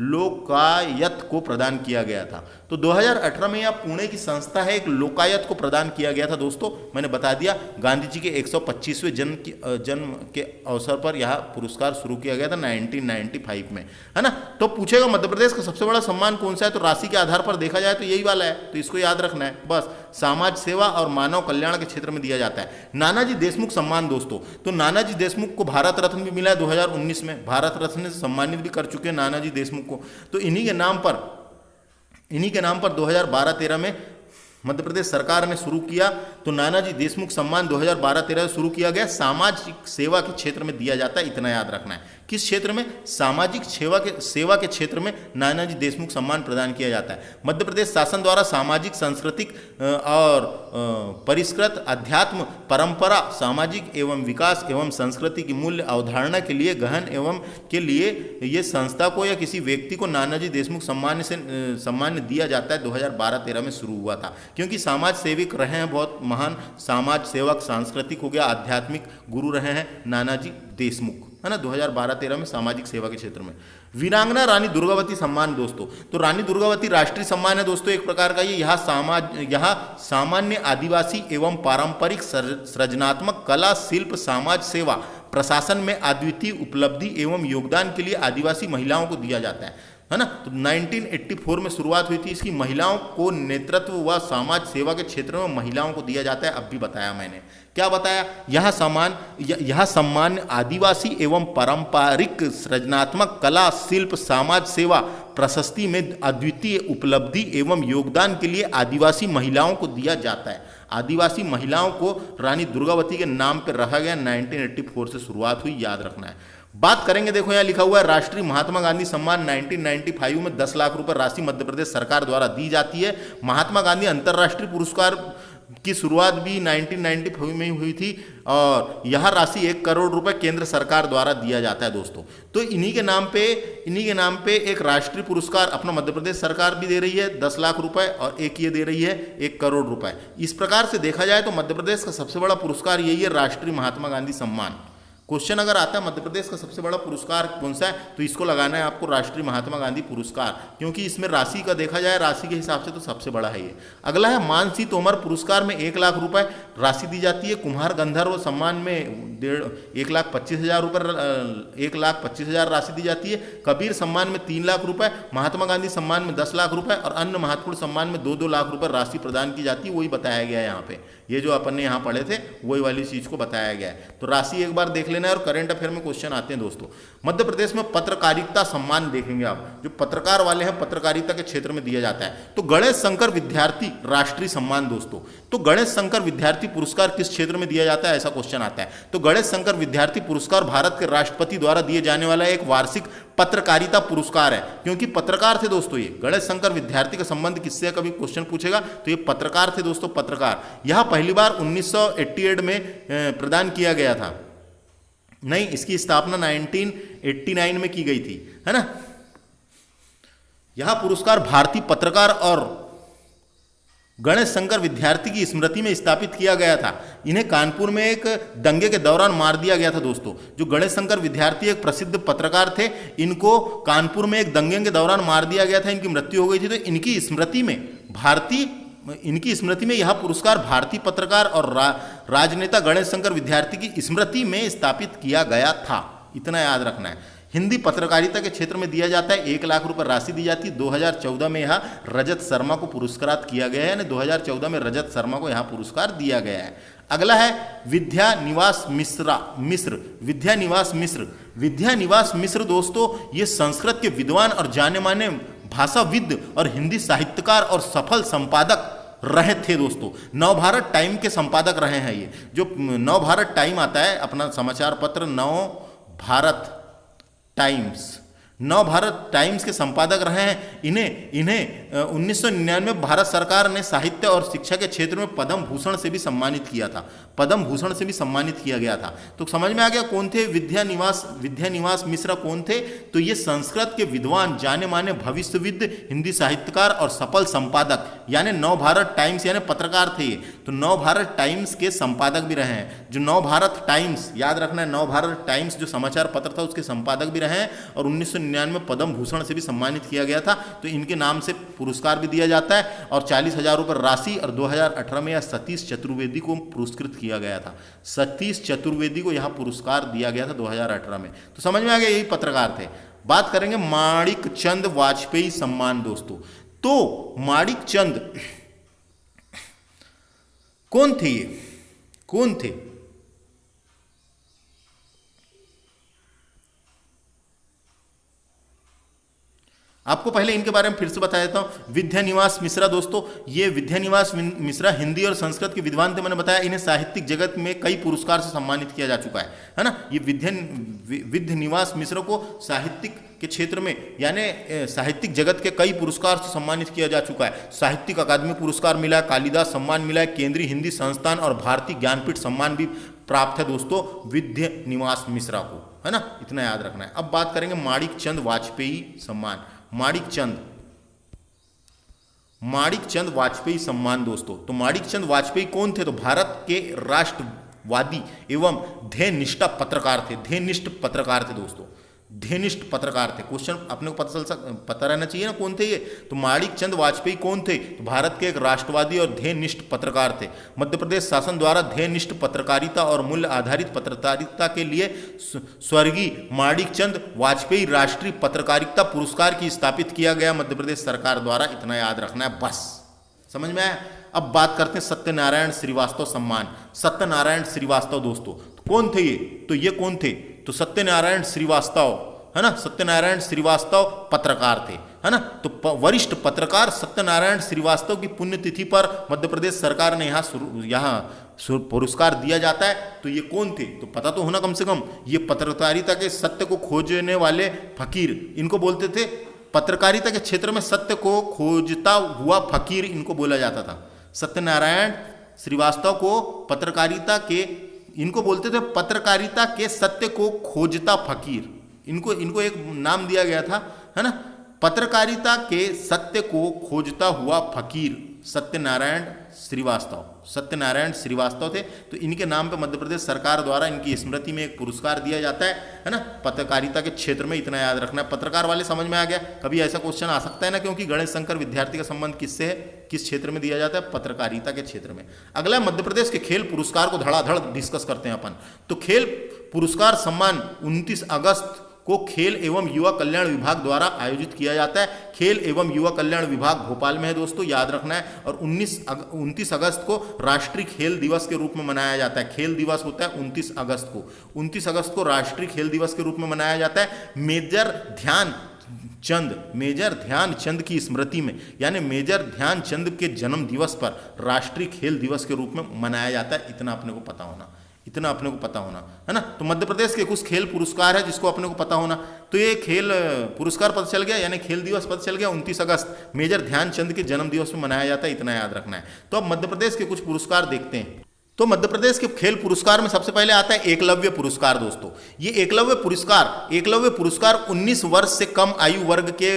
लोकायत को प्रदान किया गया था। तो 2018 में यह पुणे की संस्था है, एक लोकायत को प्रदान किया गया था दोस्तों। मैंने बता दिया गांधी जी के 125वें जन्म के अवसर पर यह पुरस्कार शुरू किया गया था 1995 में, है ना। तो पूछेगा मध्य प्रदेश का सबसे बड़ा सम्मान कौन सा है, तो राशि के आधार पर देखा जाए तो यही वाला है, तो इसको याद रखना है बस। समाज सेवा और मानव कल्याण के क्षेत्र में दिया जाता है। नानाजी देशमुख सम्मान दोस्तों, तो नानाजी देशमुख को भारत रत्न भी मिला है 2019 में, भारत रत्न से सम्मानित भी कर चुके हैं नानाजी देशमुख को। तो इन्हीं के नाम पर 2012-13 में मध्य प्रदेश सरकार ने शुरू किया, तो नानाजी देशमुख सम्मान 2012-13 में शुरू किया गया। सामाजिक सेवा के क्षेत्र में दिया जाता है, इतना याद रखना है। किस क्षेत्र में? सामाजिक सेवा के क्षेत्र में नानाजी देशमुख सम्मान प्रदान किया जाता है। मध्य प्रदेश शासन द्वारा सामाजिक, सांस्कृतिक और परिष्कृत अध्यात्म परंपरा, सामाजिक एवं विकास एवं संस्कृति की मूल्य अवधारणा के लिए गहन एवं के लिए ये संस्था को या किसी व्यक्ति को नानाजी देशमुख सम्मान दिया जाता है। 2012-13 में शुरू हुआ था, क्योंकि समाज सेवक रहे हैं, बहुत महान समाज सेवक, सांस्कृतिक हो गया, आध्यात्मिक गुरु रहे हैं नानाजी देशमुख, है ना। 2012-13 में सामाजिक सेवा के क्षेत्र में। वीरांगना रानी दुर्गावती सम्मान दोस्तों, तो रानी दुर्गावती राष्ट्रीय सम्मान है दोस्तों एक प्रकार का। ये यहाँ सामान्य आदिवासी एवं पारंपरिक सृजनात्मक कला, शिल्प, समाज सेवा, प्रशासन में अद्वितीय उपलब्धि एवं योगदान के लिए आदिवासी महिलाओं को दिया जाता है ना। तो 1984 में शुरुआत हुई थी इसकी। महिलाओं को नेतृत्व व समाज सेवा के क्षेत्र में महिलाओं को दिया जाता है। अब भी बताया मैंने, क्या बताया? यह सम्मान आदिवासी एवं पारंपरिक सृजनात्मक कला, शिल्प, समाज सेवा, प्रशस्ति में अद्वितीय उपलब्धि एवं योगदान के लिए आदिवासी महिलाओं को दिया जाता है। आदिवासी महिलाओं को रानी दुर्गावती के नाम पर रखा गया। 1984 से शुरुआत हुई, याद रखना है। बात करेंगे, देखो यहाँ लिखा हुआ है राष्ट्रीय महात्मा गांधी सम्मान 1995 में 10 लाख रुपए राशि मध्य प्रदेश सरकार द्वारा दी जाती है। महात्मा गांधी अंतर्राष्ट्रीय पुरस्कार की शुरुआत भी 1995 में ही हुई थी और यह राशि 1 करोड़ रुपए केंद्र सरकार द्वारा दिया जाता है दोस्तों। तो इन्हीं के नाम पे एक राष्ट्रीय पुरस्कार अपना मध्य प्रदेश सरकार भी दे रही है 10 लाख रुपए, और एक ये दे रही है 1 करोड़ रुपए। इस प्रकार से देखा जाए तो मध्य प्रदेश का सबसे बड़ा पुरस्कार यही है, राष्ट्रीय महात्मा गांधी सम्मान। क्वेश्चन अगर आता है मध्य प्रदेश का सबसे बड़ा पुरस्कार कौन सा है, तो इसको लगाना है आपको, राष्ट्रीय महात्मा गांधी पुरस्कार, क्योंकि इसमें राशि का देखा जाए, राशि के हिसाब से तो सबसे बड़ा है ये। अगला है मानसी तोमर पुरस्कार में 1 लाख रुपए राशि दी जाती है। कुम्हार गंधर्व सम्मान में 1,25,000 रुपये 1,25,000 राशि दी जाती है। कबीर सम्मान में 3 लाख रुपए, महात्मा गांधी सम्मान में 10 लाख रुपए और अन्य महत्वपूर्ण सम्मान में 2-2 लाख रुपए राशि प्रदान की जाती है। वही बताया गया है यहाँ पे, ये जो अपन ने यहाँ पढ़े थे वही वाली चीज को बताया गया है। तो राशि एक बार देख लेना है और करंट अफेयर में क्वेश्चन आते हैं दोस्तों। मध्य प्रदेश में पत्रकारिता सम्मान देखेंगे आप, जो पत्रकार वाले हैं पत्रकारिता के क्षेत्र में दिया जाता है। तो गणेश शंकर विद्यार्थी राष्ट्रीय सम्मान दोस्तों, तो गणेश शंकर विद्यार्थी पुरस्कार किस क्षेत्र में दिया जाता है, ऐसा क्वेश्चन आता है। तो गणेश शंकर विद्यार्थी पुरस्कार भारत के राष्ट्रपति द्वारा दिए जाने वाला एक वार्षिक पत्रकारिता पुरस्कार है, क्योंकि पत्रकार थे दोस्तों ये। गणेश शंकर विद्यार्थी का संबंध किससे कभी क्वेश्चन पूछेगा तो ये पत्रकार थे दोस्तों, पत्रकार। यह पहली बार 1988 में प्रदान किया गया था, नहीं इसकी स्थापना 1989 में की गई थी, है ना। यह पुरस्कार भारतीय पत्रकार और गणेश शंकर विद्यार्थी की स्मृति में स्थापित किया गया था। इन्हें कानपुर में एक दंगे के दौरान मार दिया गया था दोस्तों। जो गणेश शंकर विद्यार्थी एक प्रसिद्ध पत्रकार थे, इनको कानपुर में एक दंगे के दौरान मार दिया गया था, इनकी मृत्यु हो गई थी। तो इनकी स्मृति में यह पुरस्कार भारतीय पत्रकार और राजनेता गणेश शंकर विद्यार्थी की स्मृति में स्थापित किया गया था, इतना याद रखना है। हिंदी पत्रकारिता के क्षेत्र में दिया जाता है, 1 लाख रुपए राशि दी जाती है। 2014 में यहाँ रजत शर्मा को पुरस्कृत किया गया है, यानी 2014 में रजत शर्मा को यहाँ पुरस्कार दिया गया है। अगला है विद्या निवास मिश्र दोस्तों, ये संस्कृत के विद्वान और जाने माने भाषाविद और हिंदी साहित्यकार और सफल संपादक रहे थे दोस्तों। नवभारत टाइम के संपादक रहे हैं ये। जो नवभारत टाइम आता है अपना समाचार पत्र, नवभारत टाइम्स के संपादक रहे हैं। इन्हें 1999 में भारत सरकार ने साहित्य और शिक्षा के क्षेत्र में पद्म भूषण से भी सम्मानित किया था, पद्म भूषण से भी सम्मानित किया गया था। तो समझ में आ गया कौन थे विद्या निवास मिश्रा कौन थे। तो ये संस्कृत के विद्वान, जाने माने भविष्यविद, हिंदी साहित्यकार और सफल संपादक, यानी नवभारत टाइम्स यानी पत्रकार थे ये। तो नवभारत टाइम्स के संपादक भी रहे हैं। जो नवभारत टाइम्स, याद रखना है, नवभारत टाइम्स जो समाचार पत्र था उसके संपादक भी रहे हैं और 1999 1999 पद्म भूषण से भी सम्मानित किया गया था, तो इनके नाम से पुरस्कार भी दिया जाता है। और 40,000 रुपये राशि, और 2018 में यह सतीश चतुर्वेदी को पुरस्कृत किया गया था। सतीश चतुर्वेदी को यहाँ पुरस्कार दिया गया था 2018 में। तो समझ में आ गया, यही पत्रकार थे। बात करेंगे माणिक चंद वाजपेयी सम्मान दोस्तों। तो माणिक चंद कौन थे? ये कौन थे? आपको पहले इनके बारे में फिर से बता देता हूं। विद्यानिवास मिश्रा दोस्तों, ये विद्यानिवास मिश्रा हिंदी और संस्कृत के विद्वान थे। मैंने बताया इन्हें साहित्यिक जगत में कई पुरस्कार से सम्मानित किया जा चुका है ना। ये विद्यानिवास मिश्रा को साहित्यिक के क्षेत्र में यानी साहित्यिक जगत के कई पुरस्कार से सम्मानित किया जा चुका है। साहित्यिक अकादमी पुरस्कार मिला है, कालिदास सम्मान मिला है, केंद्रीय हिंदी संस्थान और भारतीय ज्ञानपीठ सम्मान भी प्राप्त है दोस्तों विद्यानिवास मिश्रा को, है ना। इतना याद रखना है। अब बात करेंगे माणिक चंद वाजपेयी सम्मान। माणिक चंद वाजपेयी सम्मान दोस्तों। तो माणिक चंद वाजपेयी कौन थे? तो भारत के राष्ट्रवादी एवं ध्येयनिष्ठ पत्रकार थे दोस्तों। ध्येयनिष्ठ पत्रकार थे। क्वेश्चन अपने को पता रहना चाहिए ना कौन थे ये। तो माणिक चंद वाजपेयी कौन थे? तो भारत के एक राष्ट्रवादी और ध्येयनिष्ठ पत्रकार थे। मध्य प्रदेश शासन द्वारा ध्येयनिष्ठ पत्रकारिता और मूल्य आधारित पत्रकारिता के लिए स्वर्गीय माणिक चंद वाजपेयी राष्ट्रीय पत्रकारिता पुरस्कार की स्थापित किया गया मध्य प्रदेश सरकार द्वारा। इतना याद रखना है बस। समझ में आया? अब बात करते हैं सत्यनारायण श्रीवास्तव सम्मान। सत्यनारायण श्रीवास्तव दोस्तों तो कौन थे ये? तो ये कौन थे? तो सत्यनारायण श्रीवास्तव, है ना। सत्यनारायण श्रीवास्तव पत्रकार थे, है ना। तो वरिष्ठ पत्रकार सत्यनारायण श्रीवास्तव की पुण्यतिथि पर मध्य प्रदेश सरकार ने यहाँ पुरस्कार दिया जाता है। तो ये कौन थे? तो पता तो होना कम से कम। ये पत्रकारिता के सत्य को खोजने वाले फकीर, इनको बोलते थे। पत्रकारिता के क्षेत्र में सत्य को खोजता हुआ फकीर इनको बोला जाता था। सत्यनारायण श्रीवास्तव को पत्रकारिता के, इनको बोलते थे पत्रकारिता के सत्य को खोजता फकीर। इनको एक नाम दिया गया था, है ना। पत्रकारिता के सत्य को खोजता हुआ फकीर सत्यनारायण श्रीवास्तव थे। तो इनके नाम पे मध्य प्रदेश सरकार द्वारा इनकी स्मृति में एक पुरस्कार दिया जाता है ना। पत्रकारिता के क्षेत्र में इतना याद रखना है। पत्रकार वाले समझ में आ गया। कभी ऐसा क्वेश्चन आ सकता है ना, क्योंकि गणेश शंकर विद्यार्थी का संबंध किससे है, किस क्षेत्र में दिया जाता है? पत्रकारिता के क्षेत्र में। अगला मध्य प्रदेश के खेल पुरस्कार को धड़ाधड़ डिस्कस करते हैं अपन। तो खेल पुरस्कार सम्मान 29 अगस्त को खेल एवं युवा कल्याण विभाग द्वारा आयोजित किया जाता है। खेल एवं युवा कल्याण विभाग भोपाल में है दोस्तों, याद रखना है। और 29 अगस्त को राष्ट्रीय खेल दिवस के रूप में मनाया जाता है। खेल दिवस होता है 29 अगस्त को। 29 अगस्त को राष्ट्रीय खेल दिवस के रूप में मनाया जाता है। मेजर ध्यानचंद की स्मृति में, यानी मेजर ध्यानचंद के जन्म दिवस पर राष्ट्रीय खेल दिवस के रूप में मनाया जाता है। इतना अपने को पता होना, है ना। तो मध्य प्रदेश के कुछ खेल पुरस्कार है जिसको अपने को पता होना। तो ये खेल पुरस्कार पता चल गया, यानी खेल दिवस पता चल गया। 29 अगस्त मेजर ध्यानचंद के जन्म दिवस में मनाया जाता है। इतना याद रखना है। तो अब मध्य प्रदेश के कुछ पुरस्कार देखते हैं। तो मध्य प्रदेश के खेल पुरस्कार में सबसे पहले आता है एकलव्य पुरस्कार दोस्तों। ये एकलव्य पुरस्कार 19 वर्ष से कम आयु वर्ग के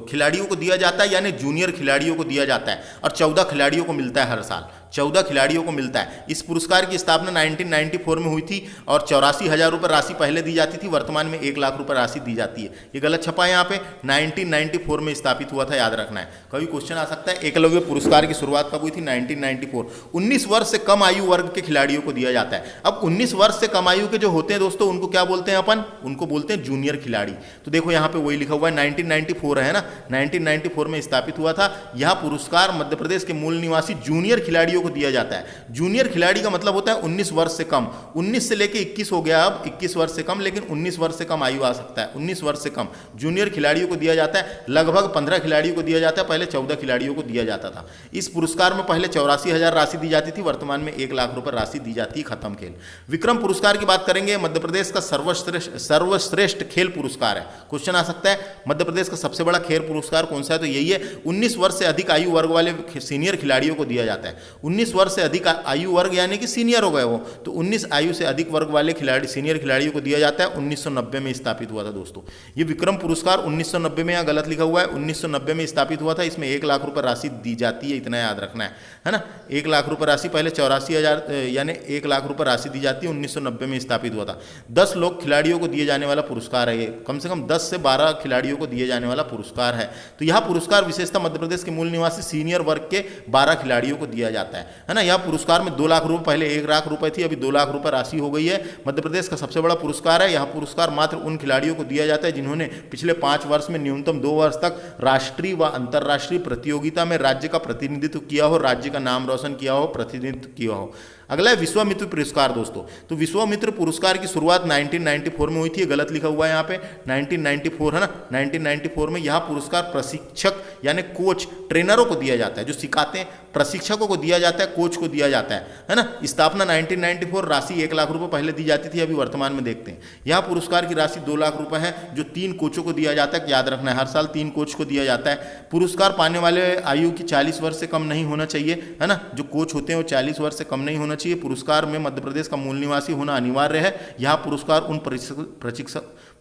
खिलाड़ियों को दिया जाता है, यानी जूनियर खिलाड़ियों को दिया जाता है। और 14 खिलाड़ियों को मिलता है हर साल। 14 खिलाड़ियों को मिलता है। इस पुरस्कार की स्थापना 1994 में हुई थी और 84,000 रुपये राशि पहले दी जाती थी। वर्तमान में 1 लाख रुपये राशि दी जाती है। ये गलत छपा है यहाँ पे। 1994 में स्थापित हुआ था, याद रखना है। कभी क्वेश्चन आ सकता है एकलव्य पुरस्कार की शुरुआत कब हुई थी? 1994। 19 वर्ष से कम आयु वर्ग के खिलाड़ियों को दिया जाता है। अब 19 वर्ष से कम आयु के जो होते हैं दोस्तों, उनको क्या बोलते हैं अपन? उनको बोलते हैं जूनियर खिलाड़ी। तो देखो यहाँ पे वही लिखा हुआ है, 1994 है ना। 1994 में स्थापित हुआ था। यह पुरस्कार मध्य प्रदेश के मूल निवासी जूनियर खिलाड़ियों को दिया जाता है। जूनियर खिलाड़ी का मतलब होता है 19 वर्ष से कम। 19 से लेके 21 हो गया, अब 21 वर्ष से कम, लेकिन 19 वर्ष से कम आयु आ सकता है। 19 वर्ष से कम जूनियर खिलाड़ियों को दिया जाता है। लगभग 15 खिलाड़ियों को दिया जाता है, पहले 14 खिलाड़ियों को दिया जाता था। इस पुरस्कार में पहले 84,000 राशि दी जाती थी, वर्तमान में 1 लाख रुपए राशि दी जाती है। खत्म खेल। विक्रम पुरस्कार की बात करेंगे। मध्य प्रदेश का सर्वश्रेष्ठ खेल पुरस्कार है। क्वेश्चन आ सकता है मध्य प्रदेश का सबसे बड़ा खेल पुरस्कार कौन सा है? तो यही है। 19 वर्ष से अधिक आयु वर्ग वाले सीनियर खिलाड़ियों को दिया जाता है। 19 वर्ष से अधिक आयु वर्ग यानी कि सीनियर हो गए वो, तो 19 आयु से अधिक वर्ग वाले खिलाड़ी सीनियर खिलाड़ियों को दिया जाता है। 1990 में स्थापित हुआ था दोस्तों। ये विक्रम पुरस्कार 1990 में, यहाँ गलत लिखा हुआ है, 1990 में स्थापित हुआ था। इसमें 1 लाख रुपये राशि दी जाती है, इतना याद रखना है ना। 1 लाख रुपये राशि, पहले 84,000 यानी 1 लाख रुपये राशि दी जाती है। 1990 में स्थापित हुआ था। 10 लोग खिलाड़ियों को दिए जाने वाला पुरस्कार है ये, कम से कम 10 से 12 खिलाड़ियों को दिए जाने वाला पुरस्कार है। तो यह पुरस्कार विशेषतः मध्य प्रदेश के मूल निवासी सीनियर वर्ग के 12 खिलाड़ियों को दिया जाता है ना। यह पुरस्कार में 2 लाख रुपए, पहले 1 लाख रुपए थी, अभी 2 लाख रुपए राशि हो गई है। मध्य प्रदेश का सबसे बड़ा पुरस्कार है। यह पुरस्कार मात्र उन खिलाड़ियों को दिया जाता है जिन्होंने पिछले 5 वर्ष में न्यूनतम 2 वर्ष तक राष्ट्रीय व अंतर्राष्ट्रीय प्रतियोगिता में राज्य का प्रतिनिधित्व किया हो, राज्य का नाम रोशन किया हो, प्रतिनिधित्व किया हो। अगला है विश्वामित्र पुरस्कार दोस्तों। तो विश्वामित्र पुरस्कार की शुरुआत 1994 में हुई थी, गलत लिखा हुआ है यहाँ पे 1994 है ना। 1994 में यह पुरस्कार प्रशिक्षक यानी कोच, ट्रेनरों को दिया जाता है, जो सिखाते हैं, प्रशिक्षकों को दिया जाता है, कोच को दिया जाता है ना। स्थापना 1994, राशि 1 लाख रुपए पहले दी जाती थी, अभी वर्तमान में देखते हैं। यह पुरस्कार की राशि 2 लाख रुपए है, जो 3 कोचों को दिया जाता है, याद रखना है, हर साल 3 कोच को दिया जाता है। पुरस्कार पाने वाले आयु की 40 वर्ष से कम नहीं होना चाहिए, है ना। जो कोच होते हैं वो 40 वर्ष से कम नहीं होना चाहिए। पुरस्कार में मध्य प्रदेश का मूल निवासी होना अनिवार्य है। यह पुरस्कार उन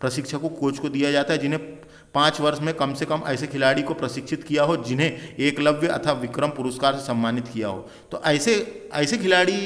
प्रशिक्षकों कोच को दिया जाता है जिन्हें 5 वर्ष में कम से कम ऐसे खिलाड़ी को प्रशिक्षित किया हो जिन्हें एकलव्य अथवा विक्रम पुरस्कार से सम्मानित किया हो। तो ऐसे खिलाड़ी,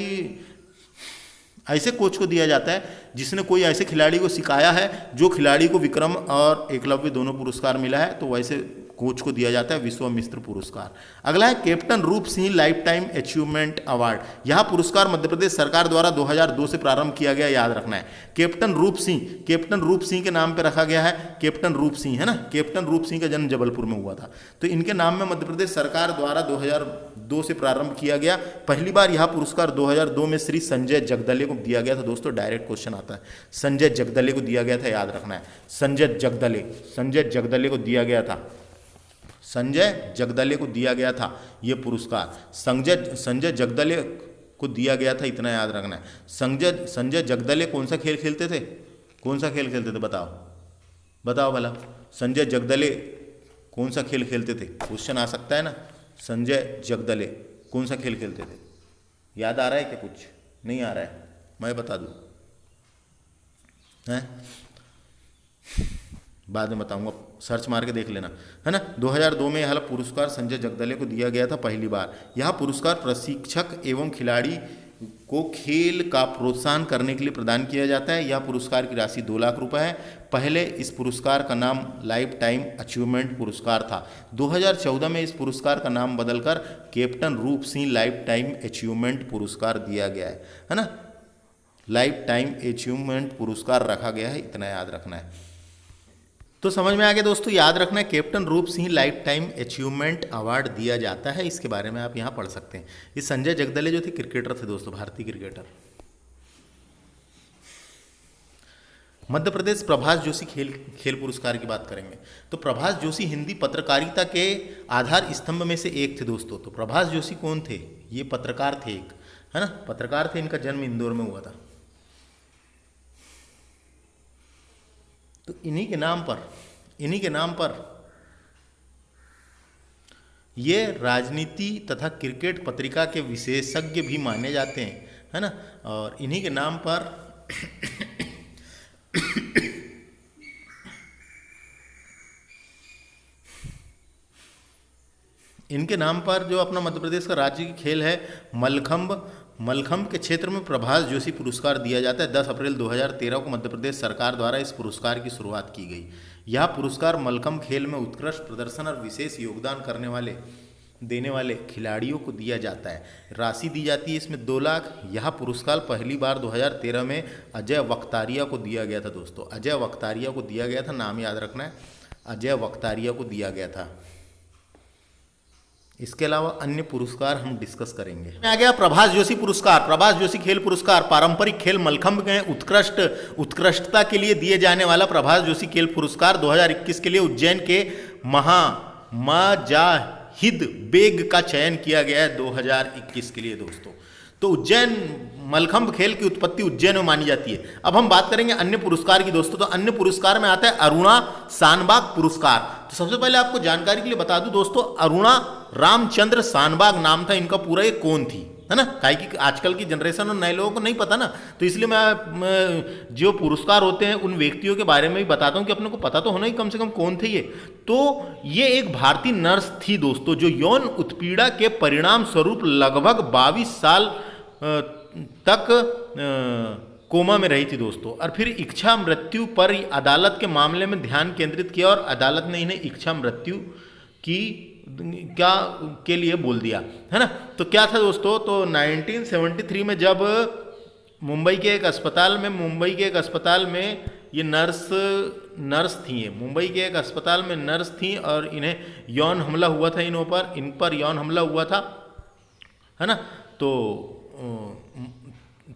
ऐसे कोच को दिया जाता है जिसने कोई ऐसे खिलाड़ी को सिखाया है जो खिलाड़ी को विक्रम और एकलव्य दोनों पुरस्कार मिला है, तो वैसे कोच को दिया जाता है विश्वामित्र पुरस्कार। अगला है कैप्टन रूप Singh life time achievement award. यह पुरस्कार मध्य प्रदेश सरकार द्वारा 2002 से प्रारंभ किया गया, याद रखना है। कैप्टन रूप सिंह के नाम पे रखा गया है, कैप्टन रूप सिंह है ना। कैप्टन रूप सिंह का जन्म जबलपुर में हुआ था, तो इनके नाम में मध्य प्रदेश सरकार द्वारा 2002 से प्रारंभ किया गया। पहली बार यह पुरस्कार 2002 में श्री संजय जगदले को दिया गया था दोस्तों। डायरेक्ट क्वेश्चन आता है, संजय जगदले को दिया गया था, याद रखना है। संजय जगदले को दिया गया था, संजय जगदले को दिया गया था ये पुरस्कार। संजय जगदले को दिया गया था, इतना याद रखना है। संजय जगदले कौन सा खेल खेलते थे? बताओ भला। संजय जगदले कौन सा खेल खेलते थे? क्वेश्चन आ सकता है ना। संजय जगदले कौन सा खेल खेलते थे? याद आ रहा है क्या? कुछ नहीं आ रहा है, मैं बता दूं हैं, बाद में बताऊंगा, सर्च मार के देख लेना, है ना। 2002 में यह पुरस्कार संजय जगदले को दिया गया था पहली बार। यह पुरस्कार प्रशिक्षक एवं खिलाड़ी को खेल का प्रोत्साहन करने के लिए प्रदान किया जाता है। यह पुरस्कार की राशि 2 लाख रुपए है। पहले इस पुरस्कार का नाम लाइफ टाइम अचीवमेंट पुरस्कार था। 2014 में इस पुरस्कार का नाम बदलकर कैप्टन रूप सिंह लाइफ टाइम अचीवमेंट पुरस्कार दिया गया है ना। लाइफ टाइम अचीवमेंट पुरस्कार रखा गया है, इतना याद रखना है। तो समझ में आ गया दोस्तों, याद रखना है कैप्टन रूप Singh life time achievement award दिया जाता है। इसके बारे में आप यहाँ पढ़ सकते हैं। ये संजय जगदले जो थे क्रिकेटर थे दोस्तों, भारतीय क्रिकेटर। मध्य प्रदेश प्रभाष जोशी खेल पुरस्कार की बात करेंगे तो प्रभाष जोशी हिंदी पत्रकारिता के आधार स्तंभ में से एक थे दोस्तों। तो प्रभाष जोशी कौन थे? ये पत्रकार थे एक, है ना, पत्रकार थे। इनका जन्म इंदौर में हुआ था। तो इन्हीं के नाम पर ये राजनीति तथा क्रिकेट पत्रिका के विशेषज्ञ भी माने जाते हैं, है ना। और इन्हीं के नाम पर इनके नाम पर जो अपना मध्य प्रदेश का राज्य की खेल है मलखंब के क्षेत्र में प्रभाष जोशी पुरस्कार दिया जाता है। 10 अप्रैल 2013 को मध्य प्रदेश सरकार द्वारा इस पुरस्कार की शुरुआत की गई। यह पुरस्कार मलखंब खेल में उत्कृष्ट प्रदर्शन और विशेष योगदान देने वाले खिलाड़ियों को दिया जाता है। राशि दी जाती है इसमें 2 लाख। यह पुरस्कार पहली बार 2013 में अजय वक्तारिया को दिया गया था दोस्तों। अजय वक्तारिया को दिया गया था, नाम याद रखना है, अजय वक्तारिया को दिया गया था। इसके अलावा अन्य पुरस्कार हम डिस्कस करेंगे। आ गया प्रभाष जोशी पुरस्कार। प्रभाष जोशी खेल पुरस्कार पारंपरिक खेल मलखंब में उत्कृष्टता के लिए दिए जाने वाला प्रभाष जोशी खेल पुरस्कार 2021 के लिए उज्जैन के मुजाहिद बेग का चयन किया गया है 2021 के लिए दोस्तों। तो उज्जैन मलखंब खेल की उत्पत्ति उज्जैन में मानी जाती है। अब हम बात करेंगे अन्य पुरस्कार की दोस्तों। तो अन्य पुरस्कार में आता है अरुणा शानबाग पुरस्कार। तो सबसे पहले आपको जानकारी के लिए बता दूं दोस्तों, अरुणा रामचंद्र शानबाग नाम था इनका पूरा, ये कौन थी, है ना, काहे कि आजकल की जनरेशन और नए लोगों को नहीं पता ना, तो इसलिए मैं जो पुरस्कार होते हैं उन व्यक्तियों के बारे में भी बताता हूं कि अपने को पता तो होना ही कम से कम कौन थे ये। तो ये एक भारतीय नर्स थी दोस्तों, जो यौन उत्पीड़न के परिणाम स्वरूप लगभग 22 साल तक कोमा में रही थी दोस्तों, और फिर इच्छा मृत्यु पर अदालत के मामले में ध्यान केंद्रित किया और अदालत ने इन्हें इच्छा मृत्यु की क्या के लिए बोल दिया, है ना। तो क्या था दोस्तों, तो 1973 में जब मुंबई के एक अस्पताल में ये नर्स थी, ये मुंबई के एक अस्पताल में नर्स थी और इन्हें यौन हमला हुआ था, इन पर यौन हमला हुआ था, है ना।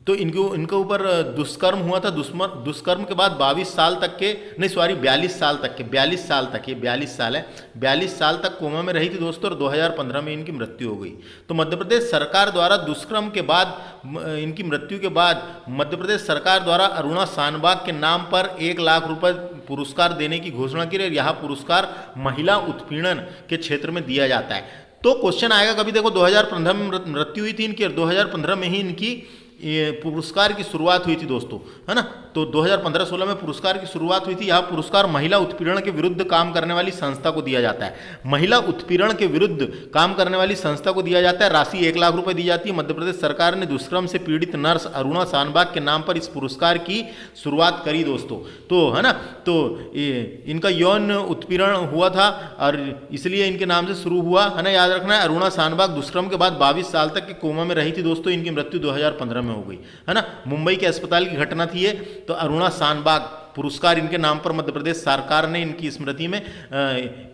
तो इनके ऊपर दुष्कर्म हुआ था। दुष्कर्म के बाद 42 साल तक के, नहीं सॉरी 42 साल तक के, 42 साल तक, ये 42 साल है, 42 साल तक कोमा में रही थी दोस्तों, और 2015 में इनकी मृत्यु हो गई। तो मध्य प्रदेश सरकार द्वारा दुष्कर्म के बाद, इनकी मृत्यु के बाद मध्य प्रदेश सरकार द्वारा अरुणा शानबाग के नाम पर 1 लाख रुपए पुरस्कार देने की घोषणा की, और यह पुरस्कार महिला उत्पीड़न के क्षेत्र में दिया जाता है। तो क्वेश्चन आएगा कभी, देखो 2015 में मृत्यु हुई थी इनकी, और 2015 में ही इनकी ये पुरस्कार की शुरुआत हुई थी दोस्तों, है ना। तो 2015-16 में पुरस्कार की शुरुआत हुई थी। यह पुरस्कार महिला उत्पीड़न के विरुद्ध काम करने वाली संस्था को दिया जाता है। महिला उत्पीड़न के विरुद्ध काम करने वाली संस्था को दिया जाता है। राशि 1 लाख रुपए दी जाती है। मध्य प्रदेश सरकार ने दुष्कर्म से पीड़ित नर्स अरुणा शानबाग के नाम पर इस पुरस्कार की शुरुआत करी दोस्तों, तो है ना। तो इनका यौन उत्पीड़न हुआ था और इसलिए इनके नाम से शुरू हुआ, है ना, याद रखना है। अरुणा शानबाग दुष्कर्म के बाद 22 साल तक के कोमा में रही थी दोस्तों। इनकी मृत्यु 2015 में हो गई, है ना। मुंबई के अस्पताल की घटना थी ये। तो अरुणा शानबाग पुरस्कार इनके नाम पर मध्य प्रदेश सरकार ने इनकी स्मृति में,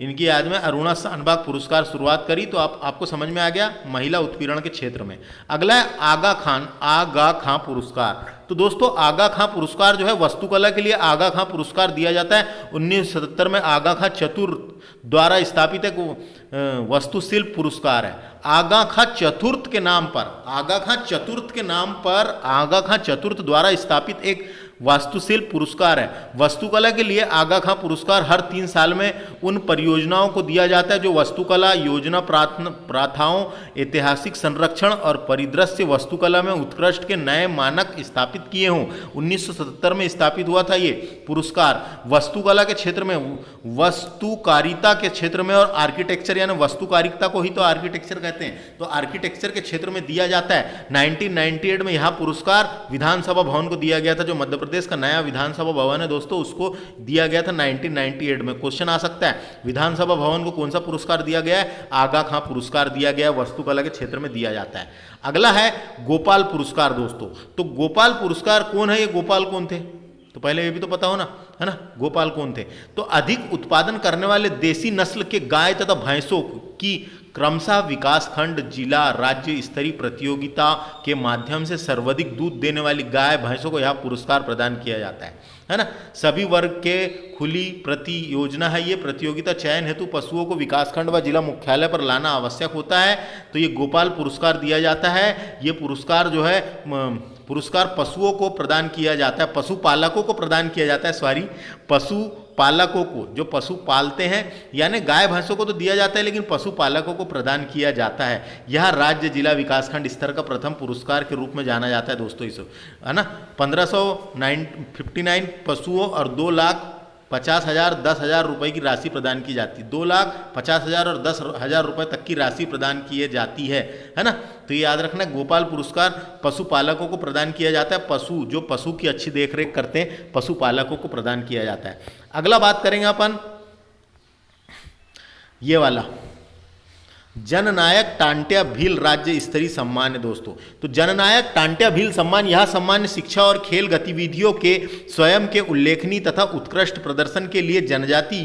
इनकी याद में अरुणा शानबाग पुरस्कार शुरुआत करी। तो आपको समझ में आ गया महिला उत्पीड़न के क्षेत्र में। अगला है आगा खां पुरस्कार। तो दोस्तों आगा खां पुरस्कार जो है वस्तुकला के लिए आगा खां पुरस्कार दिया जाता है। 1977 में आगा खां चतुर्थ द्वारा स्थापित एक वस्तुशिल्प पुरस्कार है। आगा खां चतुर्थ के नाम पर, आगा खां चतुर्थ द्वारा स्थापित एक वास्तुशिल्प पुरस्कार है। वस्तुकला के लिए आगा खां पुरस्कार हर 3 साल में उन परियोजनाओं को दिया जाता है जो वस्तुकला योजना प्रथाओं, ऐतिहासिक संरक्षण और परिदृश्य वस्तुकला में उत्कृष्ट के नए मानक स्थापित किए हों। 1977 में स्थापित हुआ था ये पुरस्कार। वस्तुकला के क्षेत्र में, वस्तुकारिता के क्षेत्र में और आर्किटेक्चर, यानी वस्तुकारिता को ही तो आर्किटेक्चर कहते हैं, तो आर्किटेक्चर के क्षेत्र में दिया जाता है। 1998 में यह पुरस्कार विधानसभा भवन को दिया गया था। जो मध्य प्रदेश का नया विधानसभा भवन है दोस्तों, उसको दिया गया था 1998 में। क्वेश्चन आ सकता है विधानसभा भवन को कौन सा पुरस्कार दिया गया है? आगा खां पुरस्कार दिया गया है, वस्तुकला के क्षेत्र में दिया जाता है। अगला है गोपाल पुरस्कार दोस्तों। तो गोपाल पुरस्कार कौन है? ये गोपाल कौन थे? तो पहले ये भी तो पता हो ना, है ना, गोपाल कौन थे? तो अधिक उत्पादन करने वाले देसी नस्ल के गाय तथा भैंसों की क्रमशः विकासखंड, जिला, राज्य स्तरीय प्रतियोगिता के माध्यम से सर्वाधिक दूध देने वाली गाय भैंसों को यह पुरस्कार प्रदान किया जाता है ना। सभी वर्ग के खुली प्रति योजना है ये प्रतियोगिता। चयन हेतु पशुओं को विकासखंड व जिला मुख्यालय पर लाना आवश्यक होता है। तो ये गोपाल पुरस्कार दिया जाता है। ये पुरस्कार जो है पुरस्कार पशुओं को प्रदान किया जाता है, पशुपालकों को प्रदान किया जाता है, सॉरी, पशुपालकों को, जो पशु पालते हैं, यानी गाय भैंसों को तो दिया जाता है लेकिन पशुपालकों को प्रदान किया जाता है। यह राज्य, जिला, विकासखंड स्तर का प्रथम पुरस्कार के रूप में जाना जाता है दोस्तों इसे, है ना। 1559 पशुओं और 2,50,000 10,000 रुपए की राशि प्रदान की जाती है। 2,50,000 और 10,000 रुपए तक की राशि प्रदान की जाती है ना। तो ये याद रखना, गोपाल पुरस्कार पशुपालकों को प्रदान किया जाता है। जो पशु की अच्छी देखरेख करते हैं, पशुपालकों को प्रदान किया जाता है। अगला बात करेंगे अपन ये वाला, जननायक टांट्या भील राज्य स्तरीय सम्मान है दोस्तों। तो जननायक टांट्या भील सम्मान, यह सम्मान शिक्षा और खेल गतिविधियों के स्वयं के उल्लेखनीय तथा उत्कृष्ट प्रदर्शन के लिए जनजाति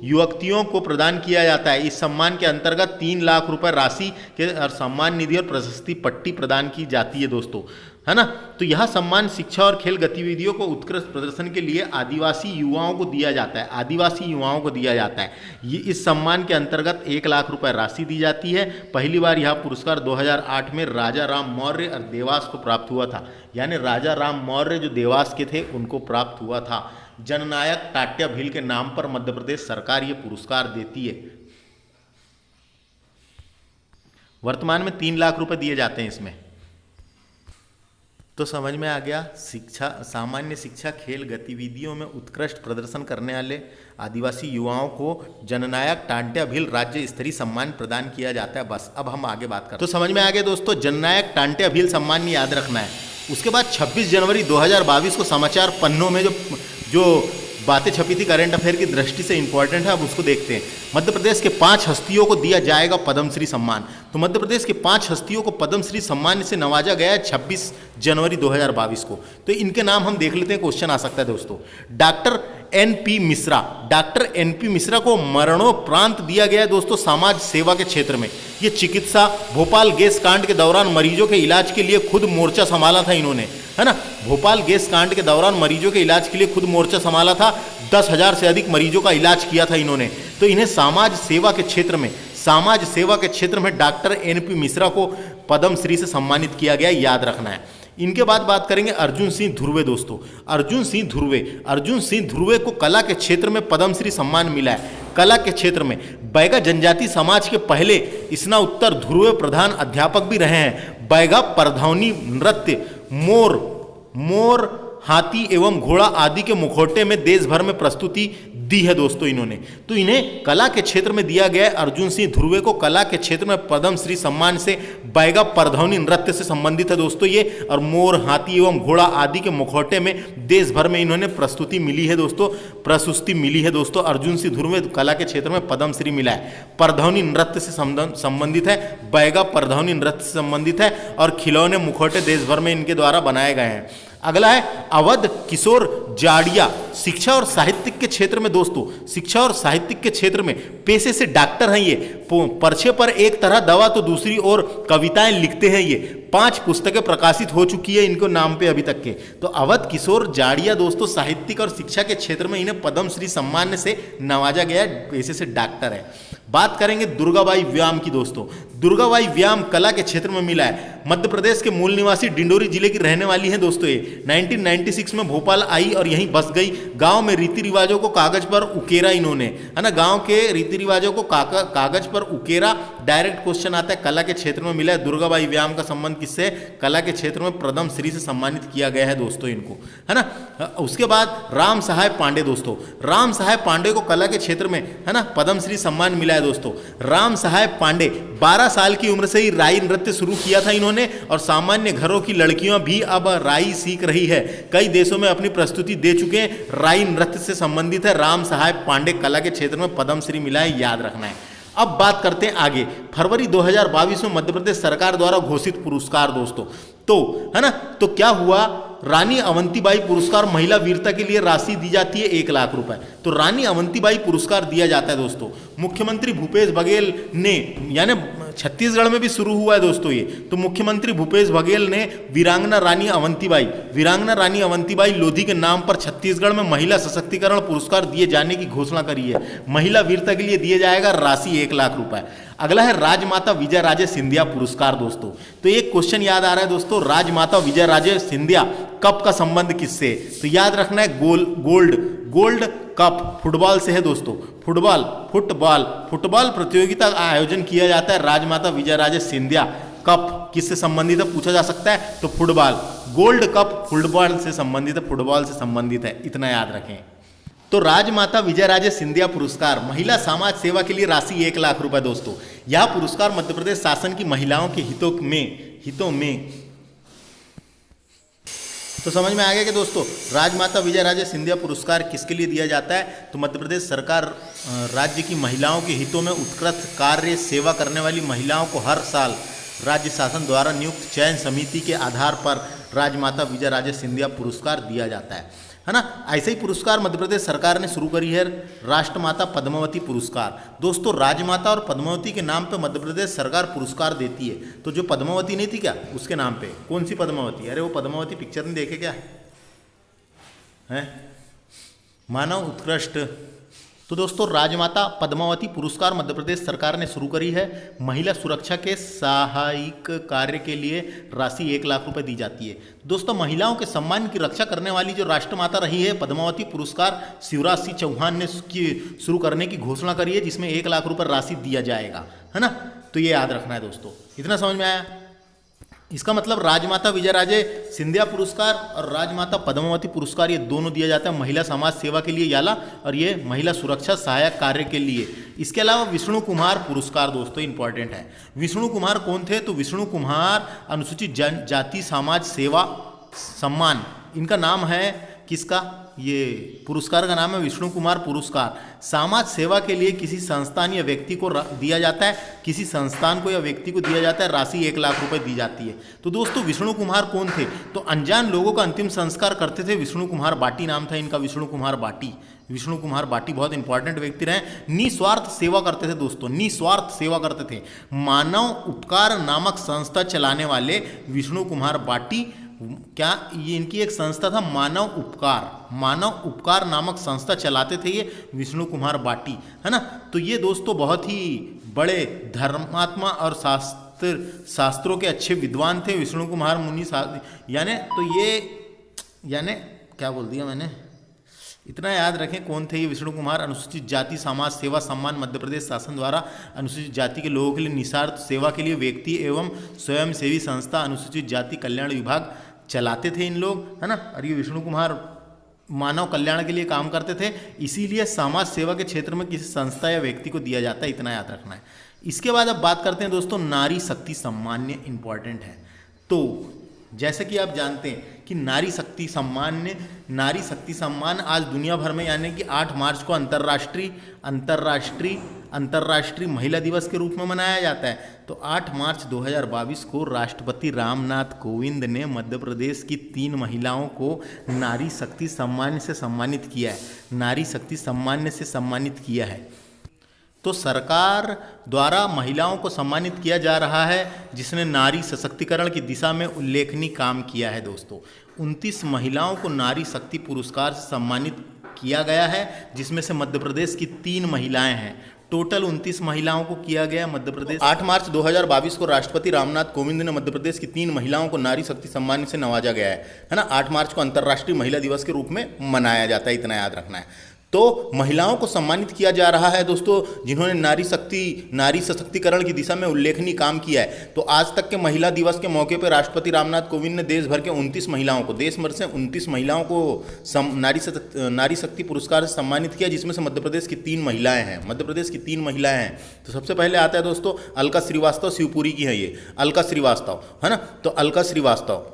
युवतियों को प्रदान किया जाता है। इस सम्मान के अंतर्गत 3 लाख रुपए राशि के और सम्मान निधि और प्रशस्ति पट्टी प्रदान की जाती है दोस्तों, है ना। तो यह सम्मान शिक्षा और खेल गतिविधियों को उत्कृष्ट प्रदर्शन के लिए आदिवासी युवाओं को दिया जाता है। आदिवासी युवाओं को दिया जाता है। ये इस सम्मान के अंतर्गत 1 लाख रुपए राशि दी जाती है। पहली बार यह पुरस्कार 2008 में राजा राम मौर्य और देवास को प्राप्त हुआ था, यानी राजा राम मौर्य जो देवास के थे उनको प्राप्त हुआ था। जननायक टांट्या भील के नाम पर मध्य प्रदेश सरकार ये पुरस्कार देती है। वर्तमान में 3 लाख रुपए दिए जाते हैं इसमें। तो समझ में आ गया, शिक्षा, सामान्य शिक्षा, खेल गतिविधियों में उत्कृष्ट प्रदर्शन करने वाले आदिवासी युवाओं को जननायक टांट्या भील राज्य स्तरीय सम्मान प्रदान किया जाता है। बस अब हम आगे बात करते हैं। तो समझ में आ गया दोस्तों, जननायक टांट्या भील सम्मान याद रखना है। उसके बाद 26 जनवरी 2022 को समाचार पन्नों में जो बातें छपी थी करंट अफेयर की दृष्टि से इंपॉर्टेंट है, अब उसको देखते हैं। मध्य प्रदेश के 5 हस्तियों को दिया जाएगा पद्मश्री सम्मान। तो मध्य प्रदेश के 5 हस्तियों को पद्मश्री सम्मान से नवाजा गया है 26 जनवरी 2022 को। तो इनके नाम हम देख लेते हैं, क्वेश्चन आ सकता है दोस्तों। Doctor NP Mishra, doctor NP Mishra को मरणोपरांत दिया गया है दोस्तों समाज सेवा के क्षेत्र में। ये चिकित्सा, भोपाल गैस कांड के दौरान मरीजों के इलाज के लिए खुद मोर्चा संभाला था इन्होंने, है ना। भोपाल गैस कांड के दौरान मरीजों के इलाज के लिए खुद मोर्चा संभाला था। 10,000 से अधिक मरीजों का इलाज किया था इन्होंने। तो इन्हें समाज सेवा के क्षेत्र में डॉक्टर एनपी मिश्रा को पद्मश्री से सम्मानित किया गया, याद रखना है। इनके बाद बात करेंगे अर्जुन सिंह ध्रुवे दोस्तों। अर्जुन सिंह ध्रुवे को कला के क्षेत्र में पद्मश्री सम्मान मिला है। कला के क्षेत्र में बैगा जनजाति समाज के पहले स्नातकोत्तर ध्रुवे प्रधान अध्यापक भी रहे हैं। बैगा परधौनी नृत्य, मोर हाथी एवं घोड़ा आदि के मुखौटे में देश भर में प्रस्तुति दी है दोस्तों इन्होंने। तो इन्हें कला के क्षेत्र में दिया गया है। अर्जुन सिंह ध्रुवे को कला के क्षेत्र में पद्मश्री सम्मान से बैगा परधौनी नृत्य से संबंधित है दोस्तों ये, और मोर, हाथी एवं घोड़ा आदि के मुखौटे में देश भर में इन्होंने प्रस्तुति मिली है दोस्तों। अर्जुन सिंह ध्रुवे कला के क्षेत्र में पद्मश्री मिला है। परधौनी नृत्य से संबंधित है, बैगा परधौनी नृत्य से संबंधित है, और खिलौने, मुखौटे देश भर में इनके द्वारा बनाए गए हैं। अगला है अवध किशोर जाड़िया, शिक्षा और साहित्य के क्षेत्र में दोस्तों, शिक्षा और साहित्य के क्षेत्र में पेशे से डॉक्टर हैं ये। पर्चे पर एक तरह दवा तो दूसरी ओर कविताएं लिखते हैं ये। 5 पुस्तकें प्रकाशित हो चुकी है इनको नाम पे अभी तक के। तो अवध किशोर जाड़िया दोस्तों साहित्यिक और शिक्षा के क्षेत्र में इन्हें पद्मश्री सम्मान से नवाजा गया है, पेशे से डॉक्टर है। बात करेंगे दुर्गाबाई व्याम की दोस्तों। दुर्गाबाई व्याम कला के क्षेत्र में मिला है। मध्य प्रदेश के मूल निवासी डिंडोरी जिले की रहने वाली हैं दोस्तों ये। 1996 में भोपाल आई और यहीं बस गई। गांव में रीति रिवाजों को कागज पर उकेरा इन्होंने, है ना। गांव के रीति रिवाजों को कागज पर उकेरा। डायरेक्ट क्वेश्चन आता है, कला के क्षेत्र में मिला है। दुर्गाबाई व्याम का संबंध किससे? कला के क्षेत्र में पद्मश्री से सम्मानित किया गया है दोस्तों इनको, है ना। उसके बाद राम सहाय पांडे दोस्तों। राम सहाय पांडे को कला के क्षेत्र में, है ना, पद्मश्री सम्मान मिला है दोस्तों। राम सहाय पांडे 12 साल की उम्र से ही राई नृत्य शुरू किया था इन्होंने, और सामान्य घरों की लड़कियां भी अब राई सीख रही है। कई देशों में अपनी प्रस्तुति दे चुके हैं। राई नृत्य से संबंधित है राम सहाय पांडे, कला के क्षेत्र में पद्मश्री मिला है, याद रखना है। अब बात करते हैं आगे। फरवरी 2022 में मध्य प्रदेश सरकार द्वारा घोषित पुरस्कार दोस्तों, तो है ना, तो क्या हुआ, रानी अवंतीबाई पुरस्कार महिला वीरता के लिए राशि दी जाती है 1 लाख रुपए। तो रानी अवंतीबाई पुरस्कार दिया जाता है दोस्तों। मुख्यमंत्री भूपेश बघेल ने, यानी छत्तीसगढ़ में भी शुरू हुआ है दोस्तों ये, तो मुख्यमंत्री भूपेश बघेल ने वीरांगना रानी अवंतीबाई लोधी के नाम पर छत्तीसगढ़ में महिला सशक्तिकरण पुरस्कार दिए जाने की घोषणा करी है। महिला वीरता के लिए दिया जाएगा राशि 1 लाख रुपए। अगला है राजमाता विजय राजे सिंधिया पुरस्कार दोस्तों। तो एक क्वेश्चन याद आ रहा है दोस्तों, राजमाता विजय राजे सिंधिया कप का संबंध किससे? तो याद रखना है गोल्ड कप फुटबॉल से है दोस्तों। फुटबॉल प्रतियोगिता का आयोजन किया जाता है। राजमाता विजय राजे सिंधिया कप किससे संबंधित है पूछा जा सकता है, तो फुटबॉल। गोल्ड कप फुटबॉल से संबंधित है, इतना याद रखें। तो राजमाता विजय राजे सिंधिया पुरस्कार महिला समाज सेवा के लिए राशि 1 लाख रुपए दोस्तों। यह पुरस्कार मध्य प्रदेश शासन की महिलाओं के हितों में तो समझ में आ गया कि दोस्तों राजमाता विजय राजे सिंधिया पुरस्कार किसके लिए दिया जाता है? तो मध्य प्रदेश सरकार राज्य की महिलाओं के हितों में उत्कृष्ट कार्य सेवा करने वाली महिलाओं को हर साल राज्य शासन द्वारा नियुक्त चयन समिति के आधार पर राजमाता विजय राजे सिंधिया पुरस्कार दिया जाता है ना। ऐसे ही पुरस्कार मध्य प्रदेश सरकार ने शुरू करी है, राष्ट्रमाता पद्मावती पुरस्कार। दोस्तों राजमाता और पद्मावती के नाम पे मध्य प्रदेश सरकार पुरस्कार देती है। तो जो पद्मावती नहीं थी क्या, उसके नाम पे, कौन सी पद्मावती? अरे वो पद्मावती पिक्चर नहीं देखे क्या है? मानव उत्कृष्ट तो दोस्तों राजमाता पद्मावती पुरस्कार मध्य प्रदेश सरकार ने शुरू करी है। महिला सुरक्षा के सहायक कार्य के लिए राशि 1 लाख रुपए दी जाती है। दोस्तों महिलाओं के सम्मान की रक्षा करने वाली जो राष्ट्रमाता रही है पद्मावती पुरस्कार शिवराज सिंह चौहान ने शुरू करने की घोषणा करी है, जिसमें 1 लाख रुपए राशि दिया जाएगा, है ना। तो ये याद रखना है दोस्तों। इतना समझ में आया। इसका मतलब राजमाता विजयराजे सिंधिया पुरस्कार और राजमाता पद्मावती पुरस्कार ये दोनों दिया जाता है महिला समाज सेवा के लिए याला, और ये महिला सुरक्षा सहायक कार्य के लिए। इसके अलावा विष्णु कुमार पुरस्कार दोस्तों इंपॉर्टेंट है। विष्णु कुमार कौन थे? तो विष्णु कुमार अनुसूचित जनजाति समाज सेवा सम्मान, इनका नाम है किसका? ये पुरस्कार का नाम है विष्णु कुमार पुरस्कार। समाज सेवा के लिए किसी संस्थान या व्यक्ति को दिया जाता है, किसी संस्थान को या व्यक्ति को दिया जाता है, राशि 1 लाख रुपए दी जाती है। तो दोस्तों विष्णु कुमार कौन थे? तो अनजान लोगों का अंतिम संस्कार करते थे। विष्णु कुमार बाटी नाम था इनका, विष्णु कुमार बाटी। विष्णु कुमार बाटी बहुत इंपॉर्टेंट व्यक्ति रहे। निस्वार्थ सेवा करते थे दोस्तों, निस्वार्थ सेवा करते थे। मानव उपकार नामक संस्था चलाने वाले विष्णु कुमार बाटी, क्या ये इनकी एक संस्था था मानव उपकार नामक संस्था चलाते थे ये विष्णु कुमार बाटी, है ना। तो ये दोस्तों बहुत ही बड़े धर्मात्मा और शास्त्रों के अच्छे विद्वान थे विष्णु कुमार मुनि यानी। तो ये क्या बोल दिया मैंने, इतना याद रखें कौन थे ये विष्णु कुमार। अनुसूचित जाति समाज सेवा सम्मान मध्य प्रदेश शासन द्वारा अनुसूचित जाति के लोगों के लिए निस्वार्थ सेवा के लिए व्यक्ति एवं स्वयंसेवी संस्था अनुसूचित जाति कल्याण विभाग चलाते थे इन लोग, है ना। और ये विष्णु कुमार मानव कल्याण के लिए काम करते थे, इसीलिए समाज सेवा के क्षेत्र में किसी संस्था या व्यक्ति को दिया जाता है, इतना याद रखना है। इसके बाद अब बात करते हैं दोस्तों नारी शक्ति सम्मान, इंपॉर्टेंट है। तो जैसे कि आप जानते हैं कि नारी शक्ति सम्मान आज दुनिया भर में यानी कि 8 मार्च को अंतर्राष्ट्रीय महिला दिवस के रूप में मनाया जाता है। तो 8 मार्च 2022 को राष्ट्रपति रामनाथ कोविंद ने मध्य प्रदेश की 3 महिलाओं को नारी शक्ति सम्मान से सम्मानित किया है, नारी शक्ति सम्मान से सम्मानित किया है। तो सरकार द्वारा महिलाओं को सम्मानित किया जा रहा है जिसने नारी सशक्तिकरण की दिशा में उल्लेखनीय काम किया है दोस्तों। 29 महिलाओं को नारी शक्ति पुरस्कार से सम्मानित किया गया है, जिसमें से मध्य प्रदेश की 3 महिलाएं हैं। टोटल 29 महिलाओं को किया गया मध्य प्रदेश। 8 मार्च 2022 को राष्ट्रपति रामनाथ कोविंद ने मध्य प्रदेश की 3 महिलाओं को नारी शक्ति सम्मान से नवाजा गया है ना। 8 मार्च को अंतर्राष्ट्रीय महिला दिवस के रूप में मनाया जाता है, इतना याद रखना है। तो महिलाओं को सम्मानित किया जा रहा है दोस्तों जिन्होंने नारी सशक्तिकरण की दिशा में उल्लेखनीय काम किया है। तो आज तक के महिला दिवस के मौके पर राष्ट्रपति रामनाथ कोविंद ने देश भर के 29 महिलाओं को, देश भर से 29 महिलाओं को नारी शक्ति पुरस्कार से सम्मानित किया, जिसमें से मध्य प्रदेश की 3 महिलाएं हैं। मध्य प्रदेश की 3 महिलाएं हैं। तो सबसे पहले आता है दोस्तों अलका श्रीवास्तव, शिवपुरी की है ये अलका श्रीवास्तव, है ना। तो अलका श्रीवास्तव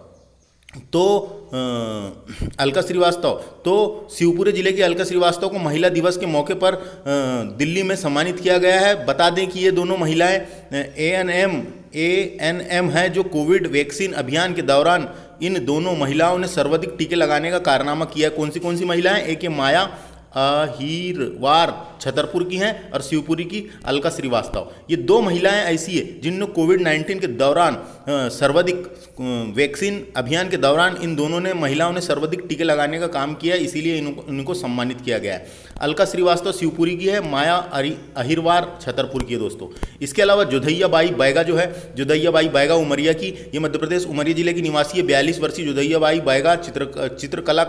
तो शिवपुरी जिले की अलका श्रीवास्तव को महिला दिवस के मौके पर दिल्ली में सम्मानित किया गया है। बता दें कि ये दोनों महिलाएं ANM है जो कोविड वैक्सीन अभियान के दौरान इन दोनों महिलाओं ने सर्वाधिक टीके लगाने का कारनामा किया। कौन सी महिलाएं? एक ये माया अहिरवार छतरपुर की हैं और शिवपुरी की अलका श्रीवास्तव। ये 2 महिलाएं ऐसी है जिन्होंने कोविड-19 के दौरान सर्वाधिक वैक्सीन अभियान के दौरान इन दोनों ने महिलाओं ने सर्वाधिक टीके लगाने का काम किया, इसीलिए इनको सम्मानित किया गया है। अलका श्रीवास्तव शिवपुरी की है, माया अहिरवार छतरपुर की है दोस्तों। इसके अलावा जोधैया बाई बैगा जो है, जोधैया बाई बैगा उमरिया की, ये मध्य प्रदेश उमरिया जिले की निवासी है। 42 वर्षीय जोधैया बाई बैगा चित्रकला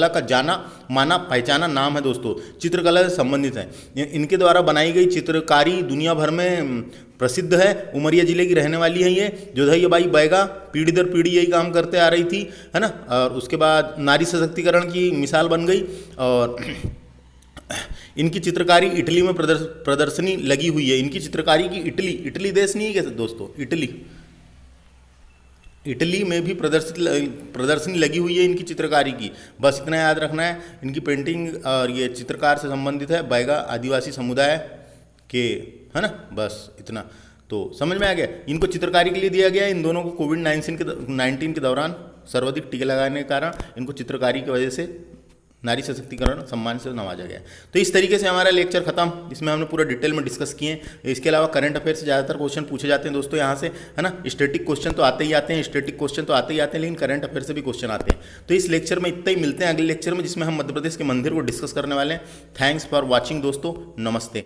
का जाना माना पहचाना नाम है दोस्तों, चित्रकला से संबंधित है। इनके द्वारा बनाई गई चित्रकारी दुनिया भर में प्रसिद्ध है। उमरिया जिले की रहने वाली है ये जोधैया बाई बैगा, पीढ़ी दर पीढ़ी यही काम करते आ रही थी, है ना। और उसके बाद नारी सशक्तिकरण की मिसाल बन गई। और इनकी चित्रकारी इटली में प्रदर्शनी लगी हुई है। इनकी चित्रकारी की इटली देश नहीं है क्या दोस्तों, इटली में भी प्रदर्शनी लगी हुई है इनकी चित्रकारी की। बस इतना याद रखना है। इनकी पेंटिंग और ये चित्रकार से संबंधित है, बैगा आदिवासी समुदाय के, है ना। बस इतना तो समझ में आ गया। इनको चित्रकारी के लिए दिया गया। इन दोनों को कोविड-19 के दौरान सर्वाधिक टीके लगाने के कारण इनको चित्रकारी की वजह से नारी सशक्तिकरण सम्मान से नवाजा गया। तो इस तरीके से हमारा लेक्चर खत्म, इसमें हमने पूरा डिटेल में डिस्कस किए। इसके अलावा करंट अफेयर से ज़्यादातर क्वेश्चन पूछे जाते हैं दोस्तों यहाँ से, है ना। स्टैटिक क्वेश्चन तो आते ही आते हैं, स्टैटिक क्वेश्चन तो आते ही आते हैं, लेकिन करंट अफेयर से भी क्वेश्चन आते हैं। तो इस लेक्चर में इतना ही, मिलते हैं अगले लेक्चर में जिसमें हम मध्य प्रदेश के मंदिर को डिस्कस करने वाले हैं। थैंक्स फॉर वॉचिंग दोस्तों, नमस्ते।